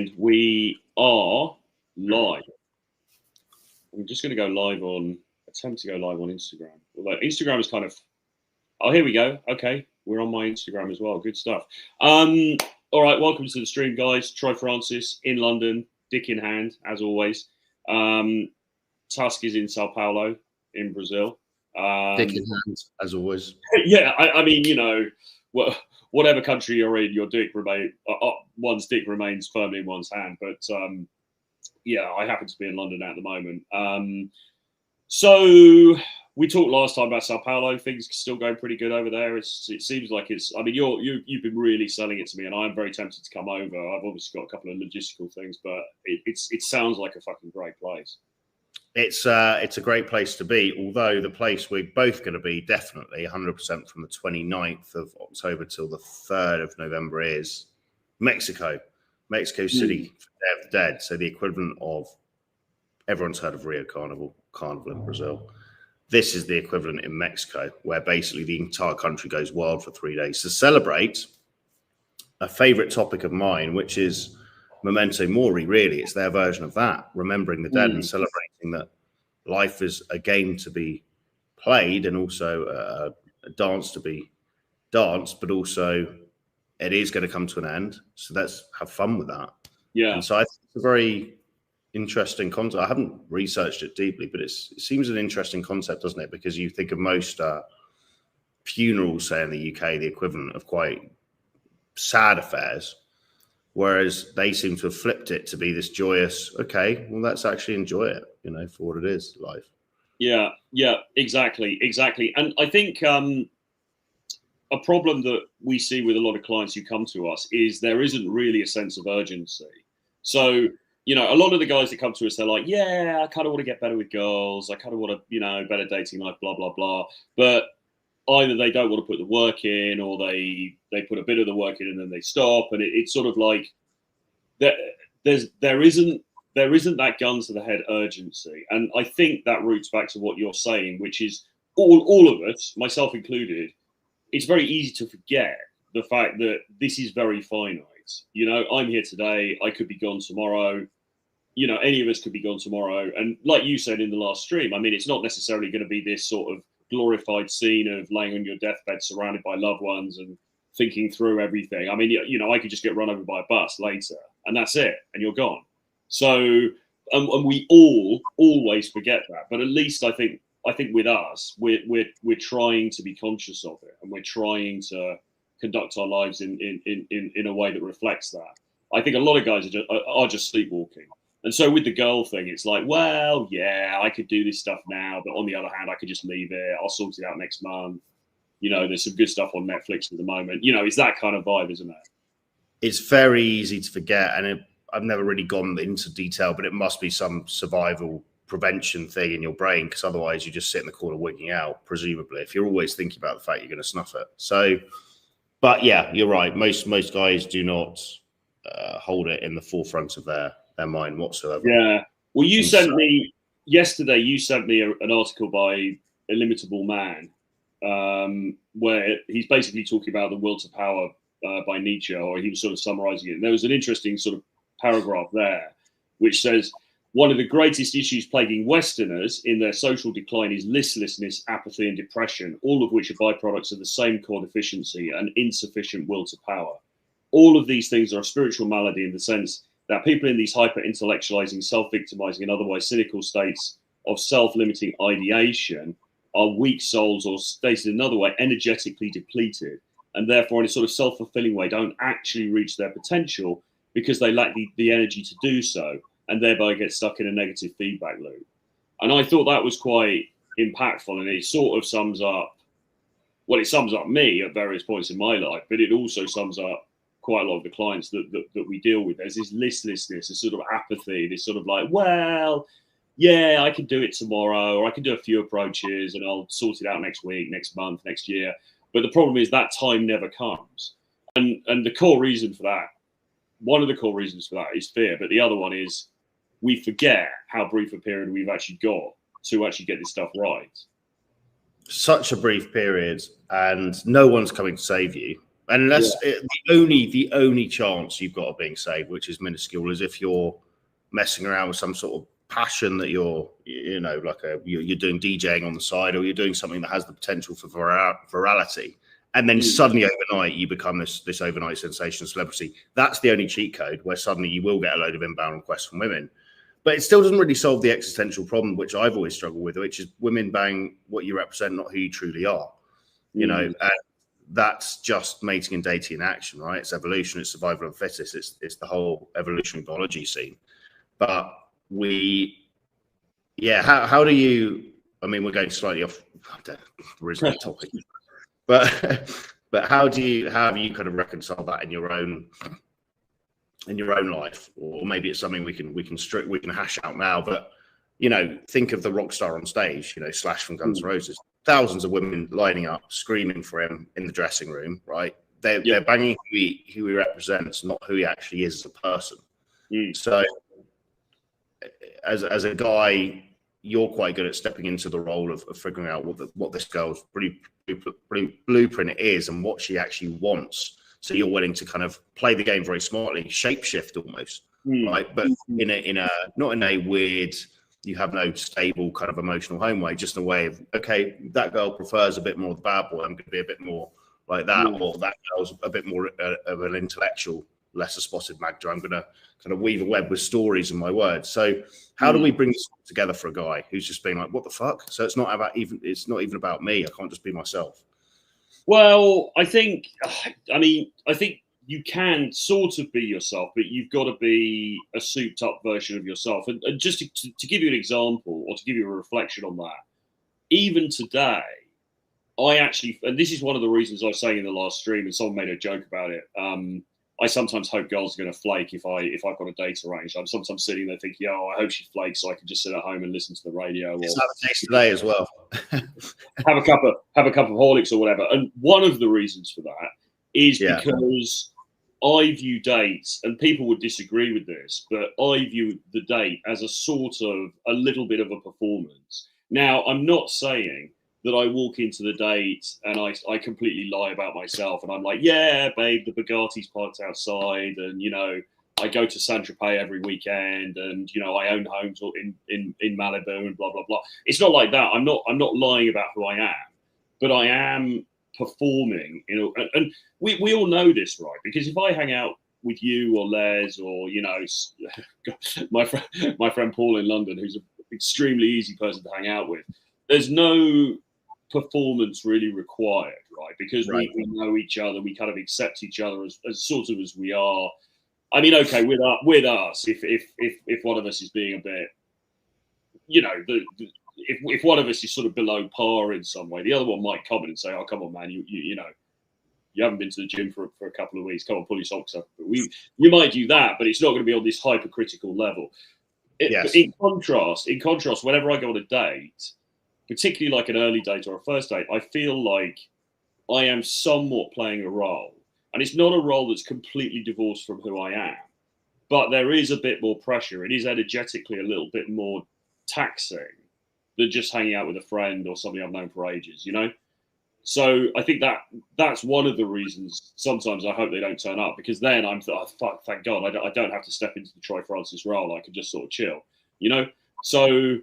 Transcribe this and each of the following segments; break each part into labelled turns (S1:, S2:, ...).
S1: And we are live. I'm just going to go live attempt to go live on Instagram. Although Instagram is kind of, oh, here we go. Okay, we're on my Instagram as well. Good stuff. All right, welcome to the stream, guys. Troy Francis in London, dick in hand, as always. Tusk is in Sao Paulo, in Brazil.
S2: Dick in hand, as always.
S1: Yeah, I mean, you know, whatever country you're in, one's dick remains firmly in one's hand. But yeah, I happen to be in London at the moment. So we talked last time about Sao Paulo. Things are still going pretty good over there. It seems like it's. I mean, you've been really selling it to me, and I'm very tempted to come over. I've obviously got a couple of logistical things, but it sounds like a fucking great place.
S2: It's a great place to be, although the place we're both going to be definitely 100% from the 29th of October till the 3rd of November is Mexico City, Day of the Dead. So the equivalent of, everyone's heard of Rio Carnival in Brazil. This is the equivalent in Mexico, where basically the entire country goes wild for 3 days to celebrate a favorite topic of mine, which is Memento Mori. Really, it's their version of that, remembering the dead and celebrating that life is a game to be played and also a dance to be danced, but also it is going to come to an end. So let's have fun with that.
S1: Yeah.
S2: And so I think it's a very interesting concept. I haven't researched it deeply, but it seems an interesting concept, doesn't it? Because you think of most funerals, say in the UK, the equivalent of quite sad affairs. Whereas they seem to have flipped it to be this joyous, okay, well, let's actually enjoy it, you know, for what it is, life.
S1: Yeah, exactly. And I think a problem that we see with a lot of clients who come to us is there isn't really a sense of urgency. So, you know, a lot of the guys that come to us, they're like, yeah, I kind of want to get better with girls. I kind of want to, you know, better dating life, blah, blah, blah. But either they don't want to put the work in, or they put a bit of the work in and then they stop. And it's sort of like there isn't that gun to the head urgency. And I think that roots back to what you're saying, which is all of us, myself included, it's very easy to forget the fact that this is very finite. You know, I'm here today. I could be gone tomorrow. You know, any of us could be gone tomorrow. And like you said in the last stream, I mean, it's not necessarily going to be this sort of glorified scene of laying on your deathbed surrounded by loved ones and thinking through everything. I mean, you know, I could just get run over by a bus later and that's it, and you're gone. So, and we always forget that. But at least I think with us, we're trying to be conscious of it, and we're trying to conduct our lives in a way that reflects that. I think a lot of guys are just sleepwalking. And so with the girl thing, it's like, well, yeah, I could do this stuff now, but on the other hand, I could just leave it. I'll sort it out next month. You know, there's some good stuff on Netflix at the moment. You know, it's that kind of vibe, isn't it?
S2: It's very easy to forget. And I've never really gone into detail, but it must be some survival prevention thing in your brain, because otherwise you just sit in the corner wigging out, presumably, if you're always thinking about the fact you're going to snuff it. So, but yeah, you're right. Most guys do not hold it in the forefront of their mind whatsoever.
S1: Yeah. Well, you sent me yesterday. You sent me an article by Illimitable Man, where he's basically talking about the will to power by Nietzsche, or he was sort of summarizing it. And there was an interesting sort of paragraph there, which says one of the greatest issues plaguing Westerners in their social decline is listlessness, apathy, and depression, all of which are byproducts of the same core deficiency and insufficient will to power. All of these things are a spiritual malady in the sense that people in these hyper-intellectualizing, self-victimizing, and otherwise cynical states of self-limiting ideation are weak souls, or stated another way, energetically depleted, and therefore in a sort of self-fulfilling way don't actually reach their potential because they lack the energy to do so, and thereby get stuck in a negative feedback loop. And I thought that was quite impactful, and it sort of sums up me at various points in my life, but it also sums up quite a lot of the clients that we deal with. There's this listlessness, this sort of apathy, this sort of like, well, yeah, I can do it tomorrow, or I can do a few approaches and I'll sort it out next week, next month, next year. But the problem is that time never comes. And the core reason for that, one of the core reasons for that is fear. But the other one is we forget how brief a period we've actually got to actually get this stuff right.
S2: Such a brief period, and no one's coming to save you. Unless the only chance you've got of being saved, which is minuscule, is if you're messing around with some sort of passion that you're doing DJing on the side, or you're doing something that has the potential for virality, and then suddenly overnight you become this overnight sensation celebrity. That's the only cheat code where suddenly you will get a load of inbound requests from women. But it still doesn't really solve the existential problem, which I've always struggled with, which is women bang what you represent, not who you truly are. You know, that's just mating and dating in action, right? It's evolution, it's survival of the fittest, it's the whole evolutionary biology scene. But how do you? I mean, we're going slightly off the original topic, but how have you kind of reconciled that in your own life, or maybe it's something we can hash out now. But you know, think of the rock star on stage, you know, Slash from Guns N' Roses. Thousands of women lining up, screaming for him in the dressing room, right? They're banging who he represents, not who he actually is as a person. So, as a guy, you're quite good at stepping into the role of figuring out what this girl's blueprint is and what she actually wants. So you're willing to kind of play the game very smartly, shapeshift almost, right? But in a not in a weird, you have no stable kind of emotional home way, just a way of, okay, that girl prefers a bit more of the bad boy, I'm going to be a bit more like that, or that girl's a bit more of an intellectual, lesser spotted magda. I'm going to kind of weave a web with stories in my words. So how do we bring this together for a guy who's just being like, what the fuck? So it's not even about me. I can't just be myself.
S1: Well, I think you can sort of be yourself, but you've got to be a souped up version of yourself. And just to give you an example, or to give you a reflection on that, even today, I actually, and this is one of the reasons I was saying in the last stream, and someone made a joke about it. I sometimes hope girls are going to flake if I've got a date arranged. I'm sometimes sitting there thinking, I hope she flakes so I can just sit at home and listen to the radio.
S2: It's not the case today as well.
S1: have a cup of Horlicks or whatever. And one of the reasons for that is because I view dates, and people would disagree with this, but I view the date as a sort of a little bit of a performance. Now, I'm not saying that I walk into the date and I completely lie about myself, and I'm like, yeah, babe, the Bugatti's parked outside, and you know, I go to Saint-Tropez every weekend, and you know, I own homes in Malibu and blah blah blah. It's not like that. I'm not lying about who I am, but I am performing. You know, and we all know this, right? Because if I hang out with you or Les, or you know, my friend Paul in London, who's an extremely easy person to hang out with, there's no performance really required, right? Because we know each other, we kind of accept each other as sort of as we are. I mean, okay, with us, if one of us is being a bit, you know, if one of us is sort of below par in some way, the other one might come in and say, "Oh, come on, man, you know, you haven't been to the gym for a couple of weeks. Come on, pull your socks up." But you might do that, but it's not going to be on this hypercritical level. In contrast, whenever I go on a date, particularly like an early date or a first date, I feel like I am somewhat playing a role. And it's not a role that's completely divorced from who I am. But there is a bit more pressure. It is energetically a little bit more taxing than just hanging out with a friend or somebody I've known for ages, you know? So I think that's one of the reasons sometimes I hope they don't turn up, because then I'm fuck, thank God, I don't have to step into the Troy Francis role. I can just sort of chill, you know? So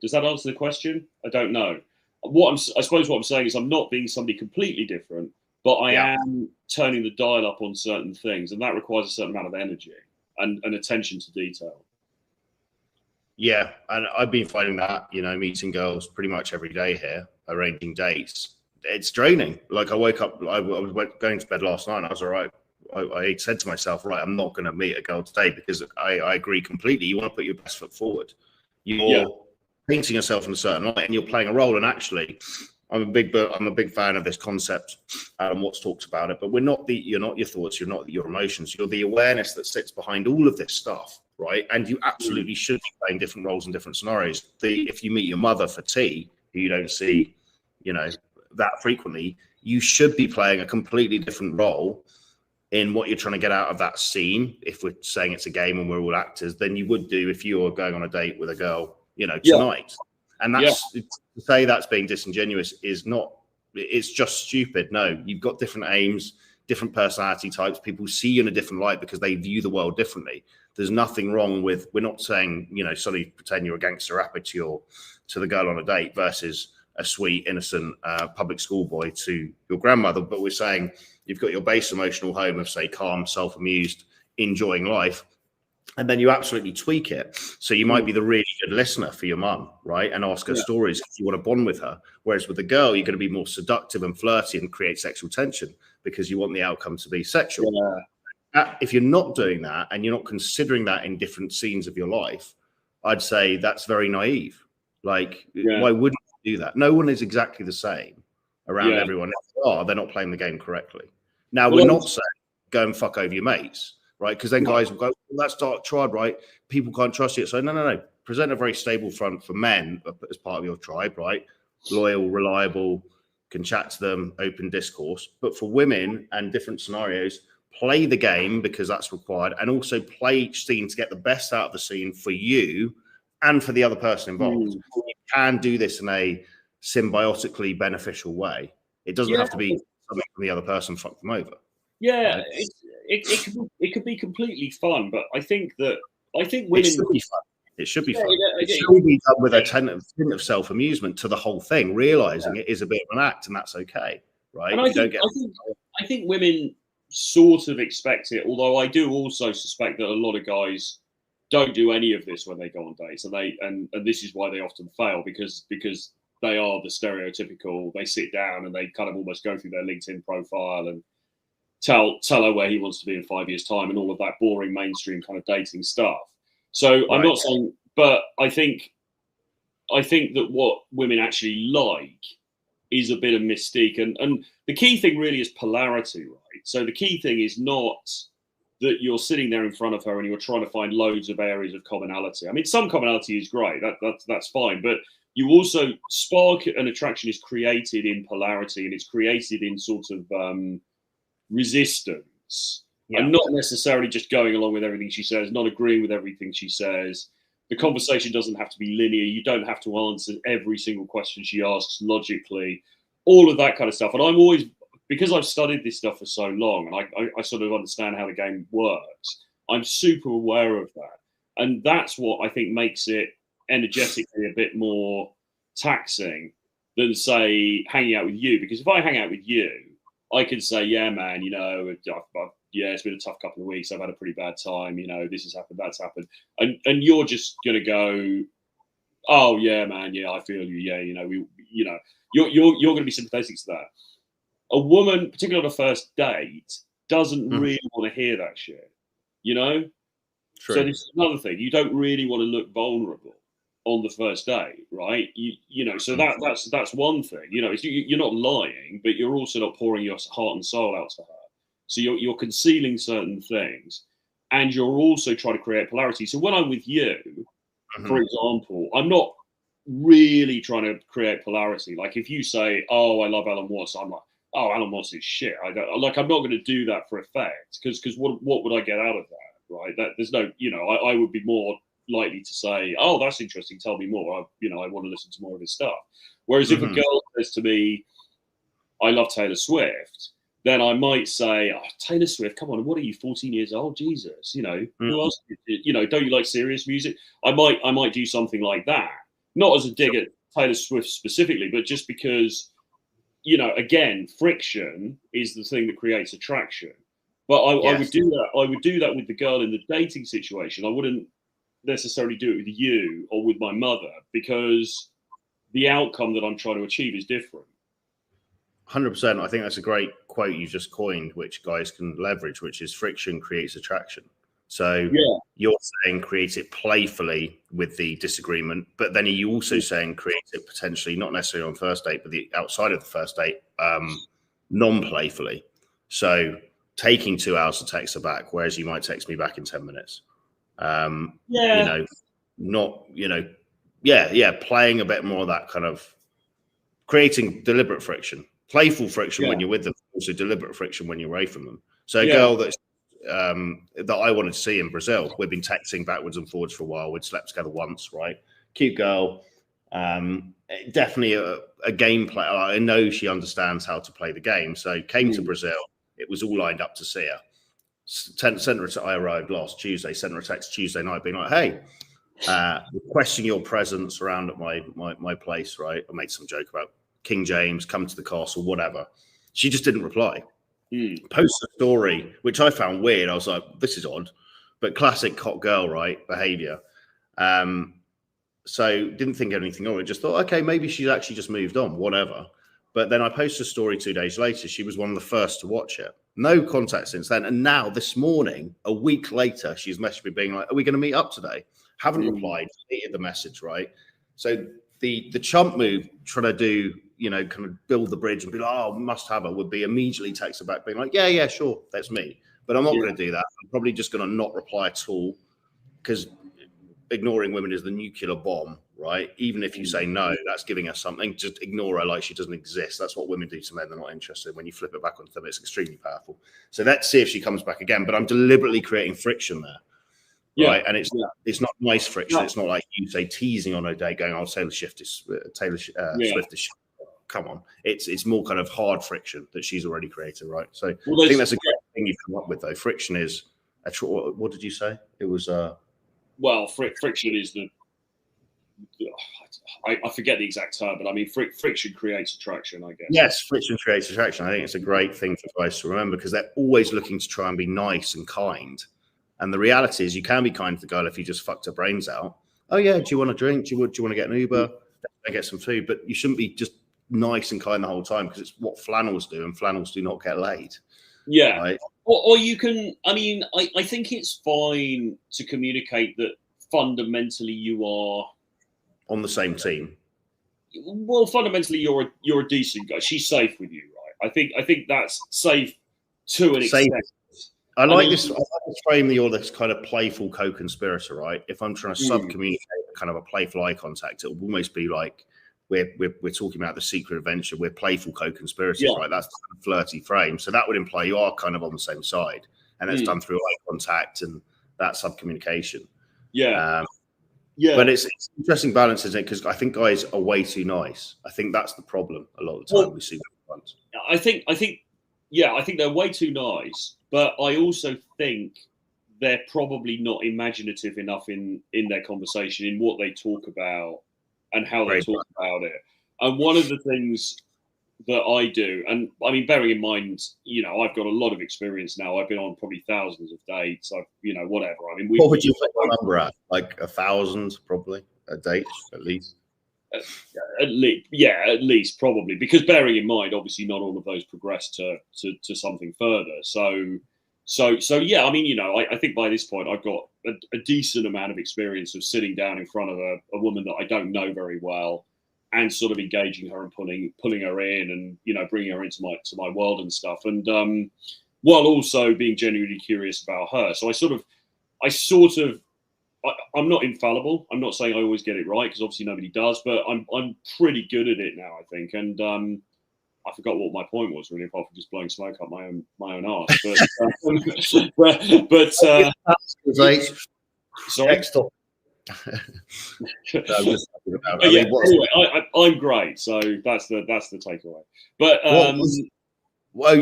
S1: does that answer the question? I don't know. I suppose what I'm saying is I'm not being somebody completely different, but I am turning the dial up on certain things, and that requires a certain amount of energy and attention to detail.
S2: Yeah, and I've been finding that, you know, meeting girls pretty much every day here, arranging dates. It's draining. Like I woke up, I was going to bed last night, and I was all right. I said to myself, right, I'm not going to meet a girl today, because I agree completely. You want to put your best foot forward. You're painting yourself in a certain light, and you're playing a role. And actually, I'm a big fan of this concept and what's talked about it. But you're not your thoughts, you're not your emotions. You're the awareness that sits behind all of this stuff, right? And you absolutely should be playing different roles in different scenarios. If you meet your mother for tea, who you don't see, you know, that frequently, you should be playing a completely different role in what you're trying to get out of that scene. If we're saying it's a game and we're all actors, than you would do if you were going on a date with a girl, you know, tonight. And that's to say that's being disingenuous is not, it's just stupid. No, you've got different aims, different personality types. People see you in a different light because they view the world differently. There's nothing wrong with, we're not saying, you know, suddenly pretend you're a gangster rapper to the girl on a date versus a sweet, innocent public school boy to your grandmother. But we're saying you've got your base emotional home of, say, calm, self-amused, enjoying life. And then you absolutely tweak it. So you might be the really good listener for your mum, right? And ask her stories if you want to bond with her. Whereas with the girl, you're going to be more seductive and flirty and create sexual tension because you want the outcome to be sexual. If you're not doing that and you're not considering that in different scenes of your life, I'd say that's very naive. Like, why wouldn't you do that? No one is exactly the same around everyone. If they are, they're not playing the game correctly. Now, we're not saying go and fuck over your mates, right? Because then guys will go, well, that's dark tribe, right? People can't trust you. So no. Present a very stable front for men as part of your tribe, right? Loyal, reliable, can chat to them, open discourse. But for women and different scenarios, play the game because that's required, and also play each scene to get the best out of the scene for you and for the other person involved. You can do this in a symbiotically beneficial way. It doesn't have to be something from the other person, fuck them over.
S1: Yeah, right? it could be completely fun, but I think women.
S2: It should be fun. It should be fun. It should be done with a tint of self-amusement to the whole thing, realizing it is a bit of an act, and that's okay, right?
S1: And I think women sort of expect it, although I do also suspect that a lot of guys don't do any of this when they go on dates, and this is why they often fail because they are the stereotypical. They sit down and they kind of almost go through their LinkedIn profile and tell her where he wants to be in 5 years' time and all of that boring mainstream kind of dating stuff. So I'm not saying, but I think that what women actually like is a bit of mystique, and the key thing really is polarity, right? So the key thing is not that you're sitting there in front of her and you're trying to find loads of areas of commonality. I mean, some commonality is great, that's fine, but you also spark an attraction is created in polarity, and it's created in sort of resistance, and not necessarily just going along with everything she says, not agreeing with everything she says. The conversation doesn't have to be linear. You don't have to answer every single question she asks logically, all of that kind of stuff. And I'm always, because I've studied this stuff for so long, and I sort of understand how the game works, I'm super aware of that. And that's what I think makes it energetically a bit more taxing than, say, hanging out with you. Because if I hang out with you, I can say, yeah, man, you know, it's been a tough couple of weeks. I've had a pretty bad time. You know, this has happened, that's happened. And you're just going to go, oh, yeah, man, yeah, I feel you. Yeah, you know, you're going to be sympathetic to that. A woman, particularly on a first date, doesn't really want to hear that shit, you know? True. So this is another thing. You don't really want to look vulnerable on the first date, right? You know, so that's one thing. You know, you're not lying, but you're also not pouring your heart and soul out to her. So you're concealing certain things, and you're also trying to create polarity. So when I'm with you, for example, I'm not really trying to create polarity. Like if you say, "Oh, I love Alan Watts," I'm like, "Oh, Alan Watts is shit." I'm not going to do that for effect because what would I get out of that, right? There's no, you know, I would be more likely to say, "Oh, that's interesting. Tell me more." I want to listen to more of his stuff. Whereas if a girl says to me, "I love Taylor Swift," then I might say, "Oh, Taylor Swift, come on, what are you, 14 years old? Jesus, you know, who else? You know, don't you like serious music?" I might do something like that, not as a dig at Taylor Swift specifically, but just because, you know, again, friction is the thing that creates attraction. But I would do that. I would do that with the girl in the dating situation. I wouldn't necessarily do it with you or with my mother because the outcome that I'm trying to achieve is different.
S2: 100%. I think that's a great quote you just coined, which guys can leverage, which is friction creates attraction. So you're saying create it playfully with the disagreement, but then are you also saying create it potentially not necessarily on first date, but the outside of the first date, non-playfully. So taking 2 hours to text her back, whereas you might text me back in 10 minutes. You know, not, you know, playing a bit more of that kind of creating deliberate friction. Playful friction when you're with them, also deliberate friction when you're away from them. So a girl that I wanted to see in Brazil, we've been texting backwards and forwards for a while. We'd slept together once, right? Cute girl. Definitely a game player. I know she understands how to play the game. So came to Brazil, It was all lined up to see her. I arrived last Tuesday, sent her a text Tuesday night being like, hey, requesting your presence around at my place, right? I made some joke about King James, come to the castle, whatever. She just didn't reply. Post a story, which I found weird. I was like, this is odd, but classic hot girl, right? Behavior. So didn't think anything of it. Just thought, okay, maybe she's actually just moved on, whatever. But then I posted a story 2 days later. She was one of the first to watch it. No contact since then. And now this morning, a week later, she's messaged me being like, are we going to meet up today? Haven't replied, deleted the message, right? So the chump move, trying to do, kind of build the bridge and be like, oh, must have her, would be immediately text her back being like, yeah, sure, that's me. But I'm not going to do that. I'm probably just going to not reply at all, because ignoring women is the nuclear bomb, right? Even if you say no, that's giving her something. Just ignore her like she doesn't exist. That's what women do to men. They're not interested. When you flip it back onto them, it's extremely powerful. So let's see if she comes back again. But I'm deliberately creating friction there, right? And it's not nice friction. It's not like you say teasing on a date, going, "Oh, Taylor Swift is Swift is." Come on, it's more kind of hard friction that she's already created, right? So I think that's a great thing you've come up with, though. Friction is what did you say? It was
S1: well, friction is I forget the exact term, but I mean, friction creates attraction, I guess.
S2: Yes, friction creates attraction. I think it's a great thing for guys to remember, because they're always looking to try and be nice and kind. And the reality is, you can be kind to the girl if you just fucked her brains out. Oh yeah, do you want a drink? Do you want to get an Uber? I get some food, but you shouldn't be just nice and kind the whole time, because it's what flannels do, and flannels do not get laid.
S1: Yeah.
S2: Right?
S1: Or you can, I mean, I think it's fine to communicate that fundamentally you are
S2: on the same team.
S1: Well, fundamentally you're a decent guy. She's safe with you, right? I think that's safe to an extent.
S2: I like this frame that you're this kind of playful co-conspirator, right? If I'm trying to sub-communicate kind of a playful eye contact, it will almost be like we're talking about the secret adventure. We're playful co-conspirators, right? That's the kind of flirty frame. So that would imply you are kind of on the same side, and that's done through eye contact and that sub-communication. But it's interesting balance, isn't it? Because I think guys are way too nice. I think that's the problem a lot of the time we see them.
S1: I think they're way too nice, but I also think they're probably not imaginative enough in their conversation, in what they talk about and how they talk about it. And one of the things that I do, and I mean, bearing in mind, I've got a lot of experience now. I've been on probably thousands of dates. Whatever. I mean,
S2: what would you put the number at? Like 1,000, probably a date, at least.
S1: At least probably, because bearing in mind, obviously, not all of those progress to something further. So yeah. I mean, I think by this point, I've got a decent amount of experience of sitting down in front of a woman that I don't know very well, and sort of engaging her and pulling her in, and bringing her into my world and stuff, and while also being genuinely curious about her. So I'm not infallible. I'm not saying I always get it right, because obviously nobody does, but I'm pretty good at it now, I think. And I forgot what my point was, really, apart from just blowing smoke up my own arse. But sorry.
S2: Next topic.
S1: I'm great, so that's the takeaway. But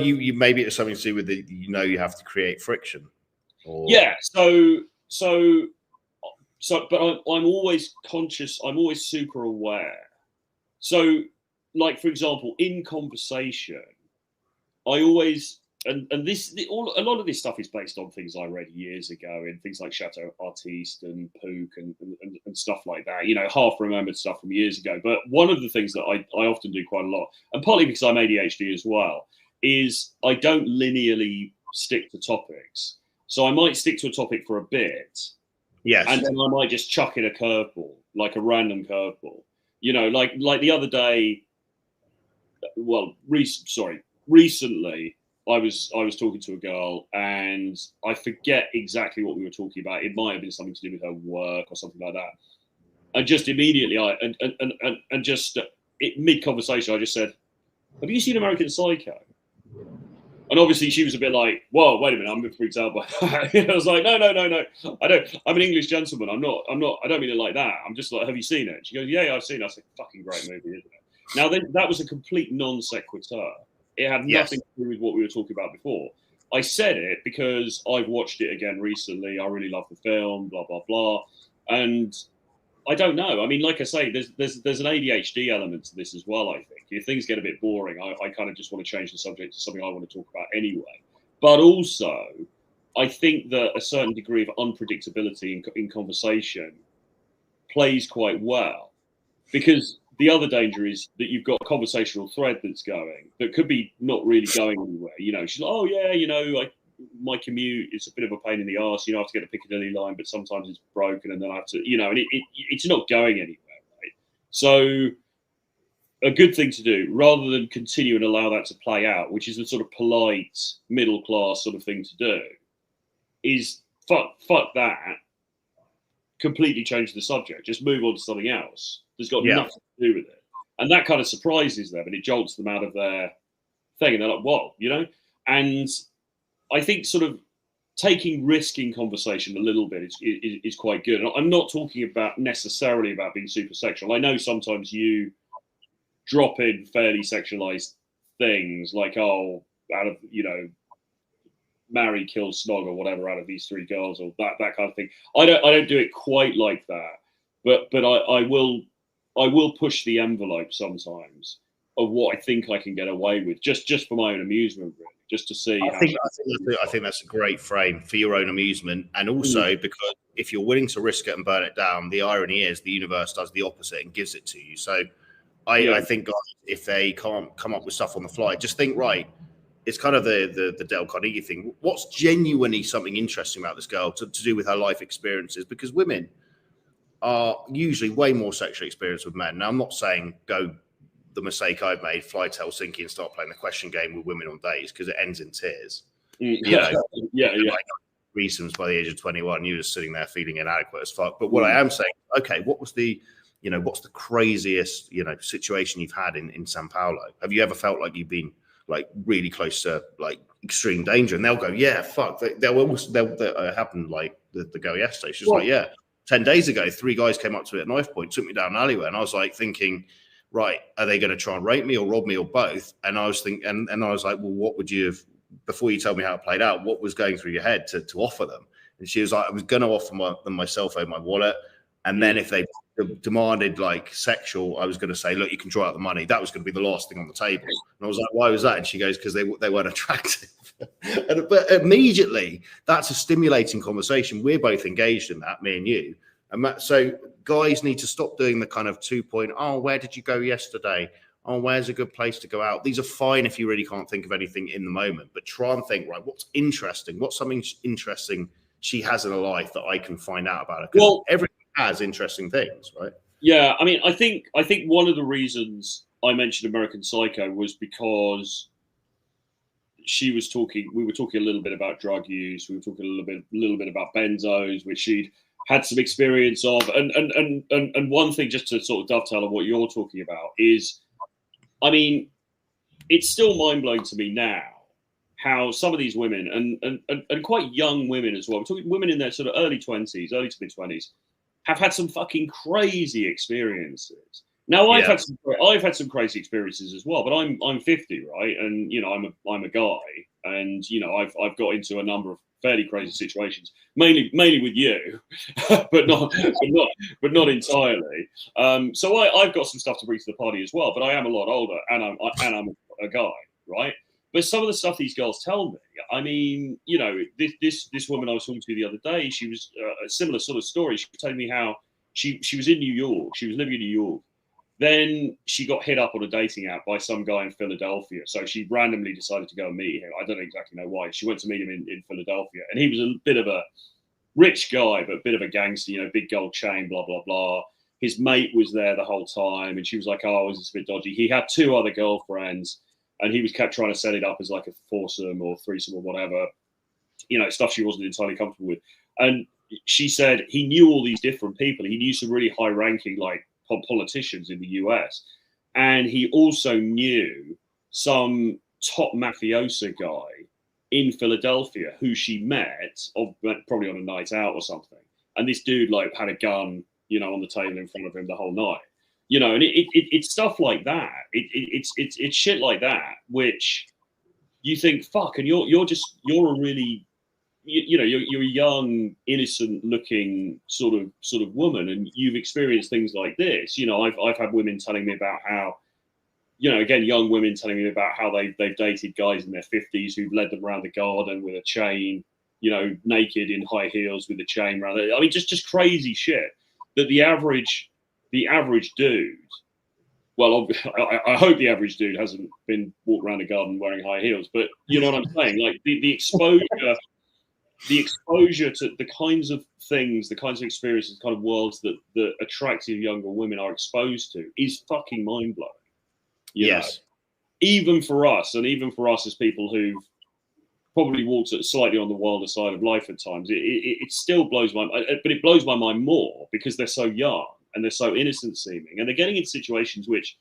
S2: you maybe it's something to do with you have to create friction.
S1: But I'm always conscious. I'm always super aware. So, like, for example, in conversation, I always a lot of this stuff is based on things I read years ago in things like Chateau Artiste and Pook and stuff like that. Half remembered stuff from years ago. But one of the things that I often do quite a lot, and partly because I'm ADHD as well, is I don't linearly stick to topics. So I might stick to a topic for a bit.
S2: Yes.
S1: And then I might just chuck in a curveball, like a random curveball. Like the other day. Well, recently I was talking to a girl, and I forget exactly what we were talking about. It might have been something to do with her work or something like that. And just immediately, mid conversation, I just said, "Have you seen American Psycho?" And obviously, she was a bit like, "Whoa, wait a minute, I'm a bit freaked out by that." I was like, "No, I don't. I'm an English gentleman. I don't mean it like that. I'm just like, have you seen it?" She goes, "Yeah, I've seen it." I said, "Fucking great movie, isn't it?" Now, that was a complete non sequitur. It had nothing to do with what we were talking about before. I said it because I've watched it again recently. I really love the film, blah, blah, blah. And I don't know. I mean, like I say, there's an ADHD element to this as well, I think. If things get a bit boring, I kind of just want to change the subject to something I want to talk about anyway. But also, I think that a certain degree of unpredictability in conversation plays quite well. Because the other danger is that you've got a conversational thread that's going that could be not really going anywhere. You know, she's like, oh, yeah, you know, my commute is a bit of a pain in the arse. You know, I have to get a Piccadilly line, but sometimes it's broken, and then I have to, you know, and it's not going anywhere, right? So a good thing to do, rather than continue and allow that to play out, which is the sort of polite middle class sort of thing to do, is fuck that. Completely change the subject. Just move on to something else. There's got nothing to do with it, and that kind of surprises them, and it jolts them out of their thing, and they're like, "Whoa," you know, and I think sort of taking risk in conversation a little bit is quite good. And I'm not talking about necessarily about being super sexual. I know sometimes you drop in fairly sexualized things like, oh, out of, you know, marry, kill, snog, or whatever out of these three girls, or that kind of thing. I don't do it quite like that, but I will push the envelope sometimes of what I think I can get away with, just for my own amusement, really. Just to see.
S2: I think that's a great frame for your own amusement, and also because if you're willing to risk it and burn it down, the irony is the universe does the opposite and gives it to you. So I think, guys, if they can't come up with stuff on the fly, just think, right, it's kind of the Dale Carnegie thing. What's genuinely something interesting about this girl to do with her life experiences? Because women are usually way more sexually experienced with men. Now, I'm not saying go the mistake I've made, fly to Helsinki and start playing the question game with women on days, because it ends in tears. You know, reasons by the age of 21, you're just sitting there feeling inadequate as fuck. But what I am saying, okay, what's the craziest, you know, situation you've had in Sao Paulo? Have you ever felt like you've been like really close to like extreme danger? And they'll go, yeah, fuck. They'll happen like the girl yesterday. She's like, yeah, 10 days ago, 3 guys came up to me at knife point, took me down an alleyway, and I was like thinking, right, are they going to try and rape me or rob me or both? And I was thinking, and I was like, well, what would you have, before you told me how it played out, what was going through your head to offer them? And she was like, I was going to offer them my cell phone, my wallet. And then if they demanded like sexual, I was going to say, look, you can draw out the money. That was going to be the last thing on the table. And I was like, why was that? And she goes, because they weren't attractive. But immediately, that's a stimulating conversation. We're both engaged in that, me and you. And so guys need to stop doing the kind of 2-point, oh, where did you go yesterday? Oh, where's a good place to go out? These are fine if you really can't think of anything in the moment, but try and think, right, what's interesting? What's something interesting she has in her life that I can find out about her? Because everyone has interesting things, right?
S1: Yeah, I mean, I think one of the reasons I mentioned American Psycho was because we were talking a little bit about drug use. We were talking a little bit about benzos, which she'd had some experience of. And one thing, just to sort of dovetail on what you're talking about, is, I mean, it's still mind-blowing to me now how some of these women, and quite young women as well, we're talking women in their sort of early to mid-20s, have had some fucking crazy experiences. Now, I've had some crazy experiences as well, but I'm 50, right? And you know, I'm a guy, and you know, I've got into a number of fairly crazy situations, mainly with you, but not entirely. So I've got some stuff to bring to the party as well. But I am a lot older, and I'm a guy, right? But some of the stuff these girls tell me, I mean, you know, this woman I was talking to the other day, she was a similar sort of story. She was telling me how she was in New York, she was living in New York. Then she got hit up on a dating app by some guy in Philadelphia. So she randomly decided to go and meet him. I don't exactly know why. She went to meet him in Philadelphia. And he was a bit of a rich guy, but a bit of a gangster, you know, big gold chain, blah, blah, blah. His mate was there the whole time. And she was like, oh, is this a bit dodgy? He had 2 other girlfriends. And he was kept trying to set it up as like a foursome or threesome or whatever, you know, stuff she wasn't entirely comfortable with. And she said he knew all these different people. He knew some really high-ranking, like, politicians in the US. And he also knew some top mafioso guy in Philadelphia who she met, probably on a night out or something. And this dude, like, had a gun, you know, on the table in front of him the whole night. you know, and it's stuff like that. It's shit like that, which you think, fuck, and you're a really, you know, you're a young, innocent-looking sort of woman, and you've experienced things like this. You know, I've had women telling me about how, you know, again, young women telling me about how they've dated guys in their 50s who've led them around the garden with a chain, you know, naked in high heels with a chain around it. I mean, just crazy shit that the average dude. Well, I hope the average dude hasn't been walking around the garden wearing high heels, but you know what I'm saying? Like the exposure to the kinds of things, the kinds of experiences, the kind of worlds that attractive younger women are exposed to is fucking mind blowing.
S2: Yes.
S1: Even for us, and even for us as people who've probably walked slightly on the wilder side of life at times, it still blows my mind. But it blows my mind more because they're so young and they're so innocent seeming, and they're getting into situations which,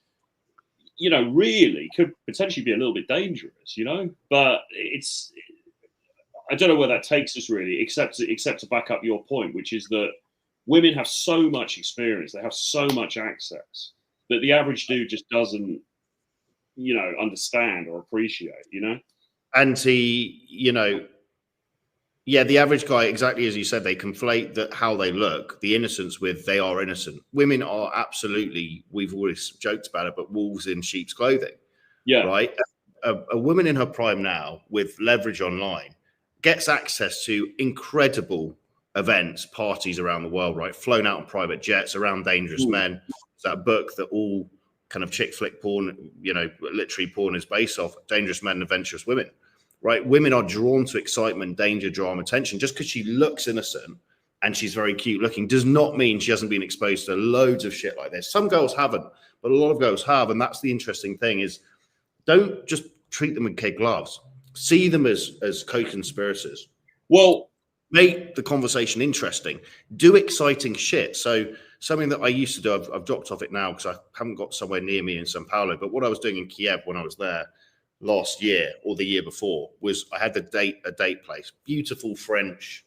S1: you know, really could potentially be a little bit dangerous, you know. But I don't know where that takes us really, except to back up your point, which is that women have so much experience, they have so much access that the average dude just doesn't, you know, understand or appreciate, you know.
S2: And he, you know, yeah, the average guy, exactly as you said, they conflate that how they look, the innocence with they are innocent. Women are absolutely, we've always joked about it, but wolves in sheep's clothing.
S1: Yeah.
S2: Right. A woman in her prime now with leverage online gets access to incredible events, parties around the world, right? Flown out on private jets, around dangerous men. It's that book that all kind of chick flick porn, you know, literary porn is based off, Dangerous Men and Adventurous Women, right? Women are drawn to excitement, danger, drama, tension. Just because she looks innocent and she's very cute looking does not mean she hasn't been exposed to loads of shit like this. Some girls haven't, but a lot of girls have. And that's the interesting thing is don't just treat them with kid gloves. See them as co-conspirators.
S1: Well,
S2: make the conversation interesting. Do exciting shit. So something that I used to do, I've dropped off it now because I haven't got somewhere near me in Sao Paulo. But what I was doing in Kiev when I was there last year or the year before was I had a date place, beautiful French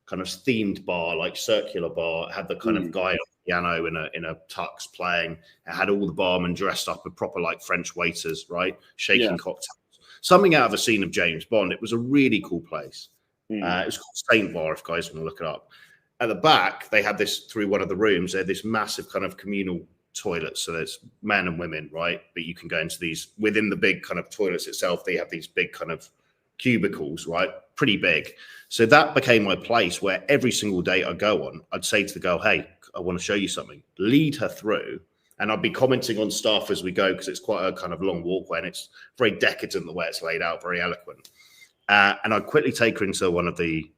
S2: kind of themed bar, like circular bar. It had the kind of guy on piano in a tux playing. It had all the barmen dressed up with proper like French waiters, right, shaking cocktails. Something out of a scene of James Bond. It was a really cool place. It was called Saint Bar, if guys want to look it up. At the back, they had this through one of the rooms. They had this massive kind of communal toilet. So there's men and women, right? But you can go into these within the big kind of toilets itself. They have these big kind of cubicles, right? Pretty big. So that became my place where every single date I go on, I'd say to the girl, hey, I want to show you something. Lead her through. And I'd be commenting on stuff as we go because it's quite a kind of long walkway and it's very decadent the way it's laid out, very eloquent. And I'd quickly take her into one of the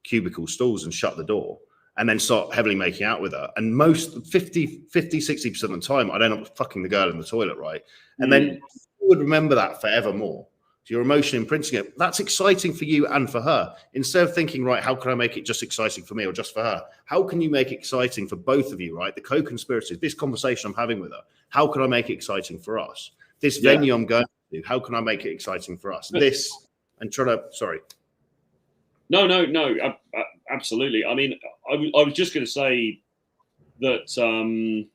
S2: cubicle stalls and shut the door and then start heavily making out with her. And most 50, 60% of the time, I'd end up fucking the girl in the toilet, right? And then you would remember that forevermore. So you're emotionally imprinting it. That's exciting for you and for her. Instead of thinking, right, how can I make it just exciting for me or just for her? How can you make it exciting for both of you, right? The co-conspirators, this conversation I'm having with her, how can I make it exciting for us? This venue I'm going to, how can I make it exciting for us? This, and try to, sorry.
S1: No, absolutely. I mean, I was just going to say that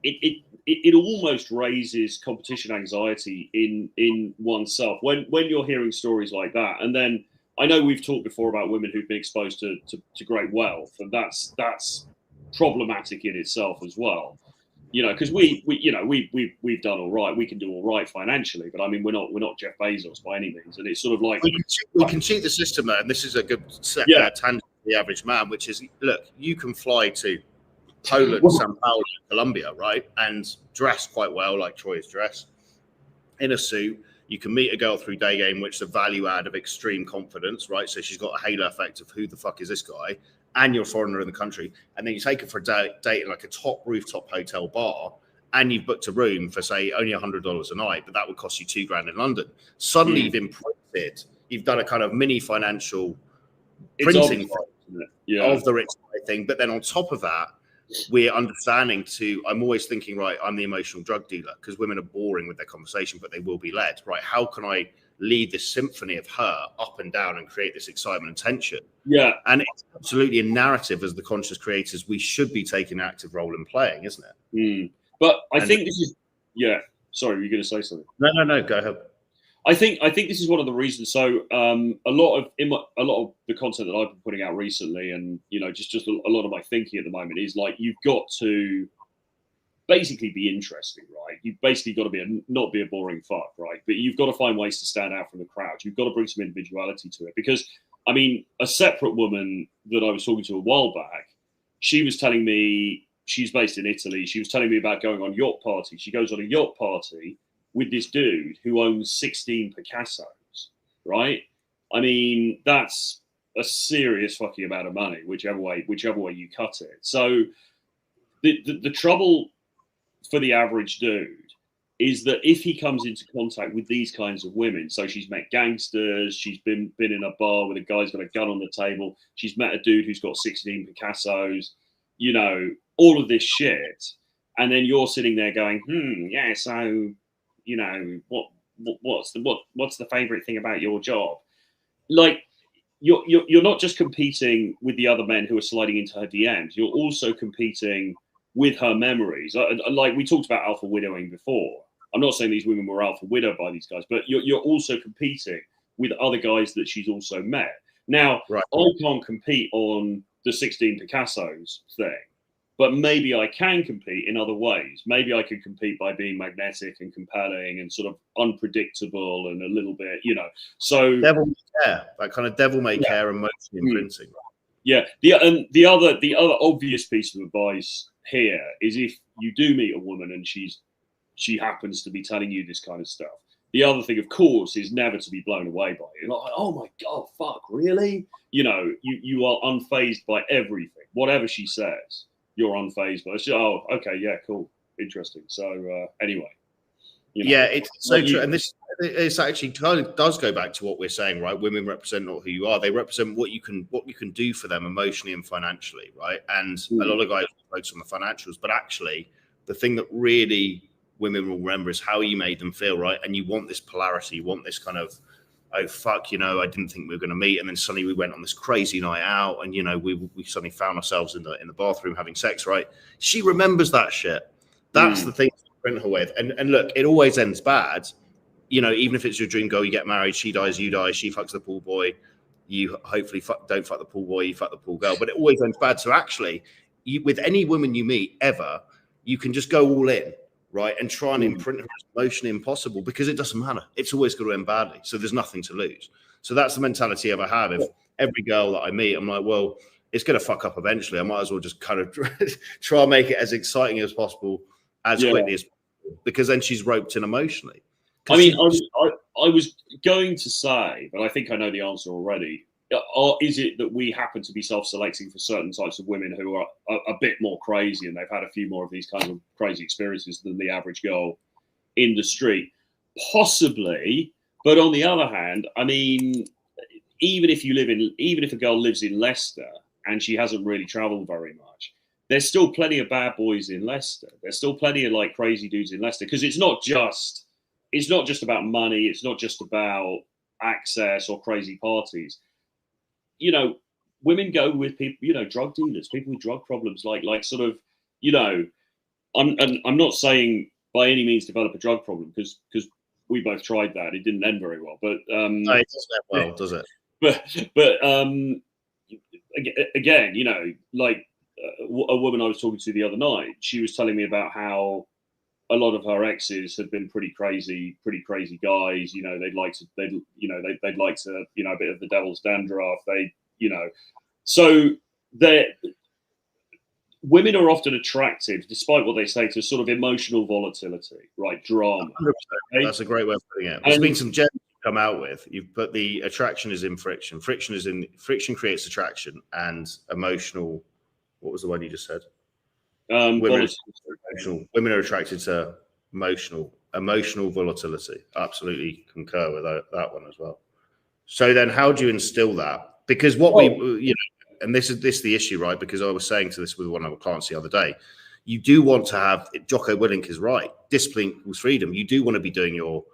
S1: it almost raises competition anxiety in oneself when you're hearing stories like that. And then I know we've talked before about women who've been exposed to great wealth, and that's problematic in itself as well. You know, because we've done all right. We can do all right financially, but I mean, we're not Jeff Bezos by any means. And it's sort of like
S2: we can cheat the system, and this is a good tangent for the average man, which is look, you can fly to Poland, Sao Paulo, Colombia, right, and dress quite well, like Troy is dressed in a suit. You can meet a girl through day game, which is a value add of extreme confidence, right? So she's got a halo effect of who the fuck is this guy, and you're a foreigner in the country, and then you take her for a date in like a top rooftop hotel bar, and you've booked a room for say only $100 a night, but that would cost you $2,000 in London. Suddenly you've imprinted, you've done a kind of mini financial printing of the rich guy thing, but then on top of that, we're understanding I'm always thinking, right, I'm the emotional drug dealer because women are boring with their conversation, but they will be led, right? How can I lead this symphony of her up and down and create this excitement and tension.
S1: Yeah.
S2: And it's absolutely a narrative as the conscious creators we should be taking an active role in playing, isn't it?
S1: But I think this is, sorry, were you going to say something?
S2: No, go ahead.
S1: I think this is one of the reasons. So a lot of the content that I've been putting out recently, and just a lot of my thinking at the moment is like, you've got to basically be interesting, right? You've basically got to not be a boring fuck, right? But you've got to find ways to stand out from the crowd. You've got to bring some individuality to it, because I mean, a separate woman that I was talking to a while back, she was telling me, she's based in Italy. She was telling me about going on yacht party. She goes on a yacht party with this dude who owns 16 Picassos, right? I mean, that's a serious fucking amount of money, whichever way you cut it. So the trouble for the average dude is that if he comes into contact with these kinds of women, so she's met gangsters, she's been in a bar with a guy's got a gun on the table, she's met a dude who's got 16 Picassos, all of this shit, and then you're sitting there going, so what's the favorite thing about your job? Like, you're not just competing with the other men who are sliding into her DMs, you're also competing with her memories. Like we talked about alpha widowing before. I'm not saying these women were alpha widowed by these guys, but you're also competing with other guys that she's also met. Now, right. I can't compete on the 16 Picassos thing, but maybe I can compete in other ways. Maybe I could compete by being magnetic and compelling and sort of unpredictable and a little bit, So
S2: devil may care, that kind of devil may care emotion imprinting.
S1: Yeah. The other obvious piece of advice here is, if you do meet a woman and she happens to be telling you this kind of stuff, the other thing, of course, is never to be blown away by it. You're like, oh my God, fuck, really? You are unfazed by everything. Whatever she says, you're unfazed by it. Oh, okay, yeah, cool, interesting. So anyway.
S2: Yeah, it's so true. And this actually kind of does go back to what we're saying, right? Women represent not who you are; they represent what you can do for them emotionally and financially, right? And a lot of guys focus on the financials, but actually, the thing that really women will remember is how you made them feel, right? And you want this polarity, you want this kind of, oh fuck, I didn't think we were going to meet, and then suddenly we went on this crazy night out, and we suddenly found ourselves in the bathroom having sex, right? She remembers that shit. That's the thing. Her with, and look, it always ends bad. Even if it's your dream girl, you get married, she dies, you die, she fucks the pool boy, you hopefully don't fuck the pool boy, you fuck the pool girl, but it always ends bad. So actually, with any woman you meet ever, you can just go all in, right, and try and imprint her as emotionally impossible, because it doesn't matter. It's always going to end badly, so there's nothing to lose. So that's the mentality I have. If every girl that I meet, I'm like, well, it's going to fuck up eventually. I might as well just kind of try and make it as exciting as possible, as quickly as possible, because then she's roped in emotionally.
S1: I mean, I was going to say, but I think I know the answer already. Is it that we happen to be self-selecting for certain types of women who are a bit more crazy, and they've had a few more of these kinds of crazy experiences than the average girl in the street? Possibly, but on the other hand, I mean, even if a girl lives in Leicester and she hasn't really traveled very much, there's still plenty of bad boys in Leicester. There's still plenty of like crazy dudes in Leicester, because it's not just about money. It's not just about access or crazy parties. Women go with people, drug dealers, people with drug problems, like sort of, I'm not saying by any means develop a drug problem, because we both tried that. It didn't end very well, but
S2: no, it doesn't end well, does it?
S1: But again, like a woman I was talking to the other night, she was telling me about how a lot of her exes had been pretty crazy guys. They'd like to, a bit of the devil's dandruff. So women are often attracted, despite what they say, to sort of emotional volatility, right? Drama.
S2: 100%. Okay? That's a great way of putting it. There's been some gems you come out with. You've put the attraction is in friction. Friction creates attraction, and emotional. What was the one you just said? Women are attracted to emotional volatility. Absolutely concur with that one as well. So then, how do you instill that? Because and this is the issue, right? Because I was saying to this with one of our clients the other day, you do want to have, Jocko Willink is right, discipline equals freedom. You do want to be doing your,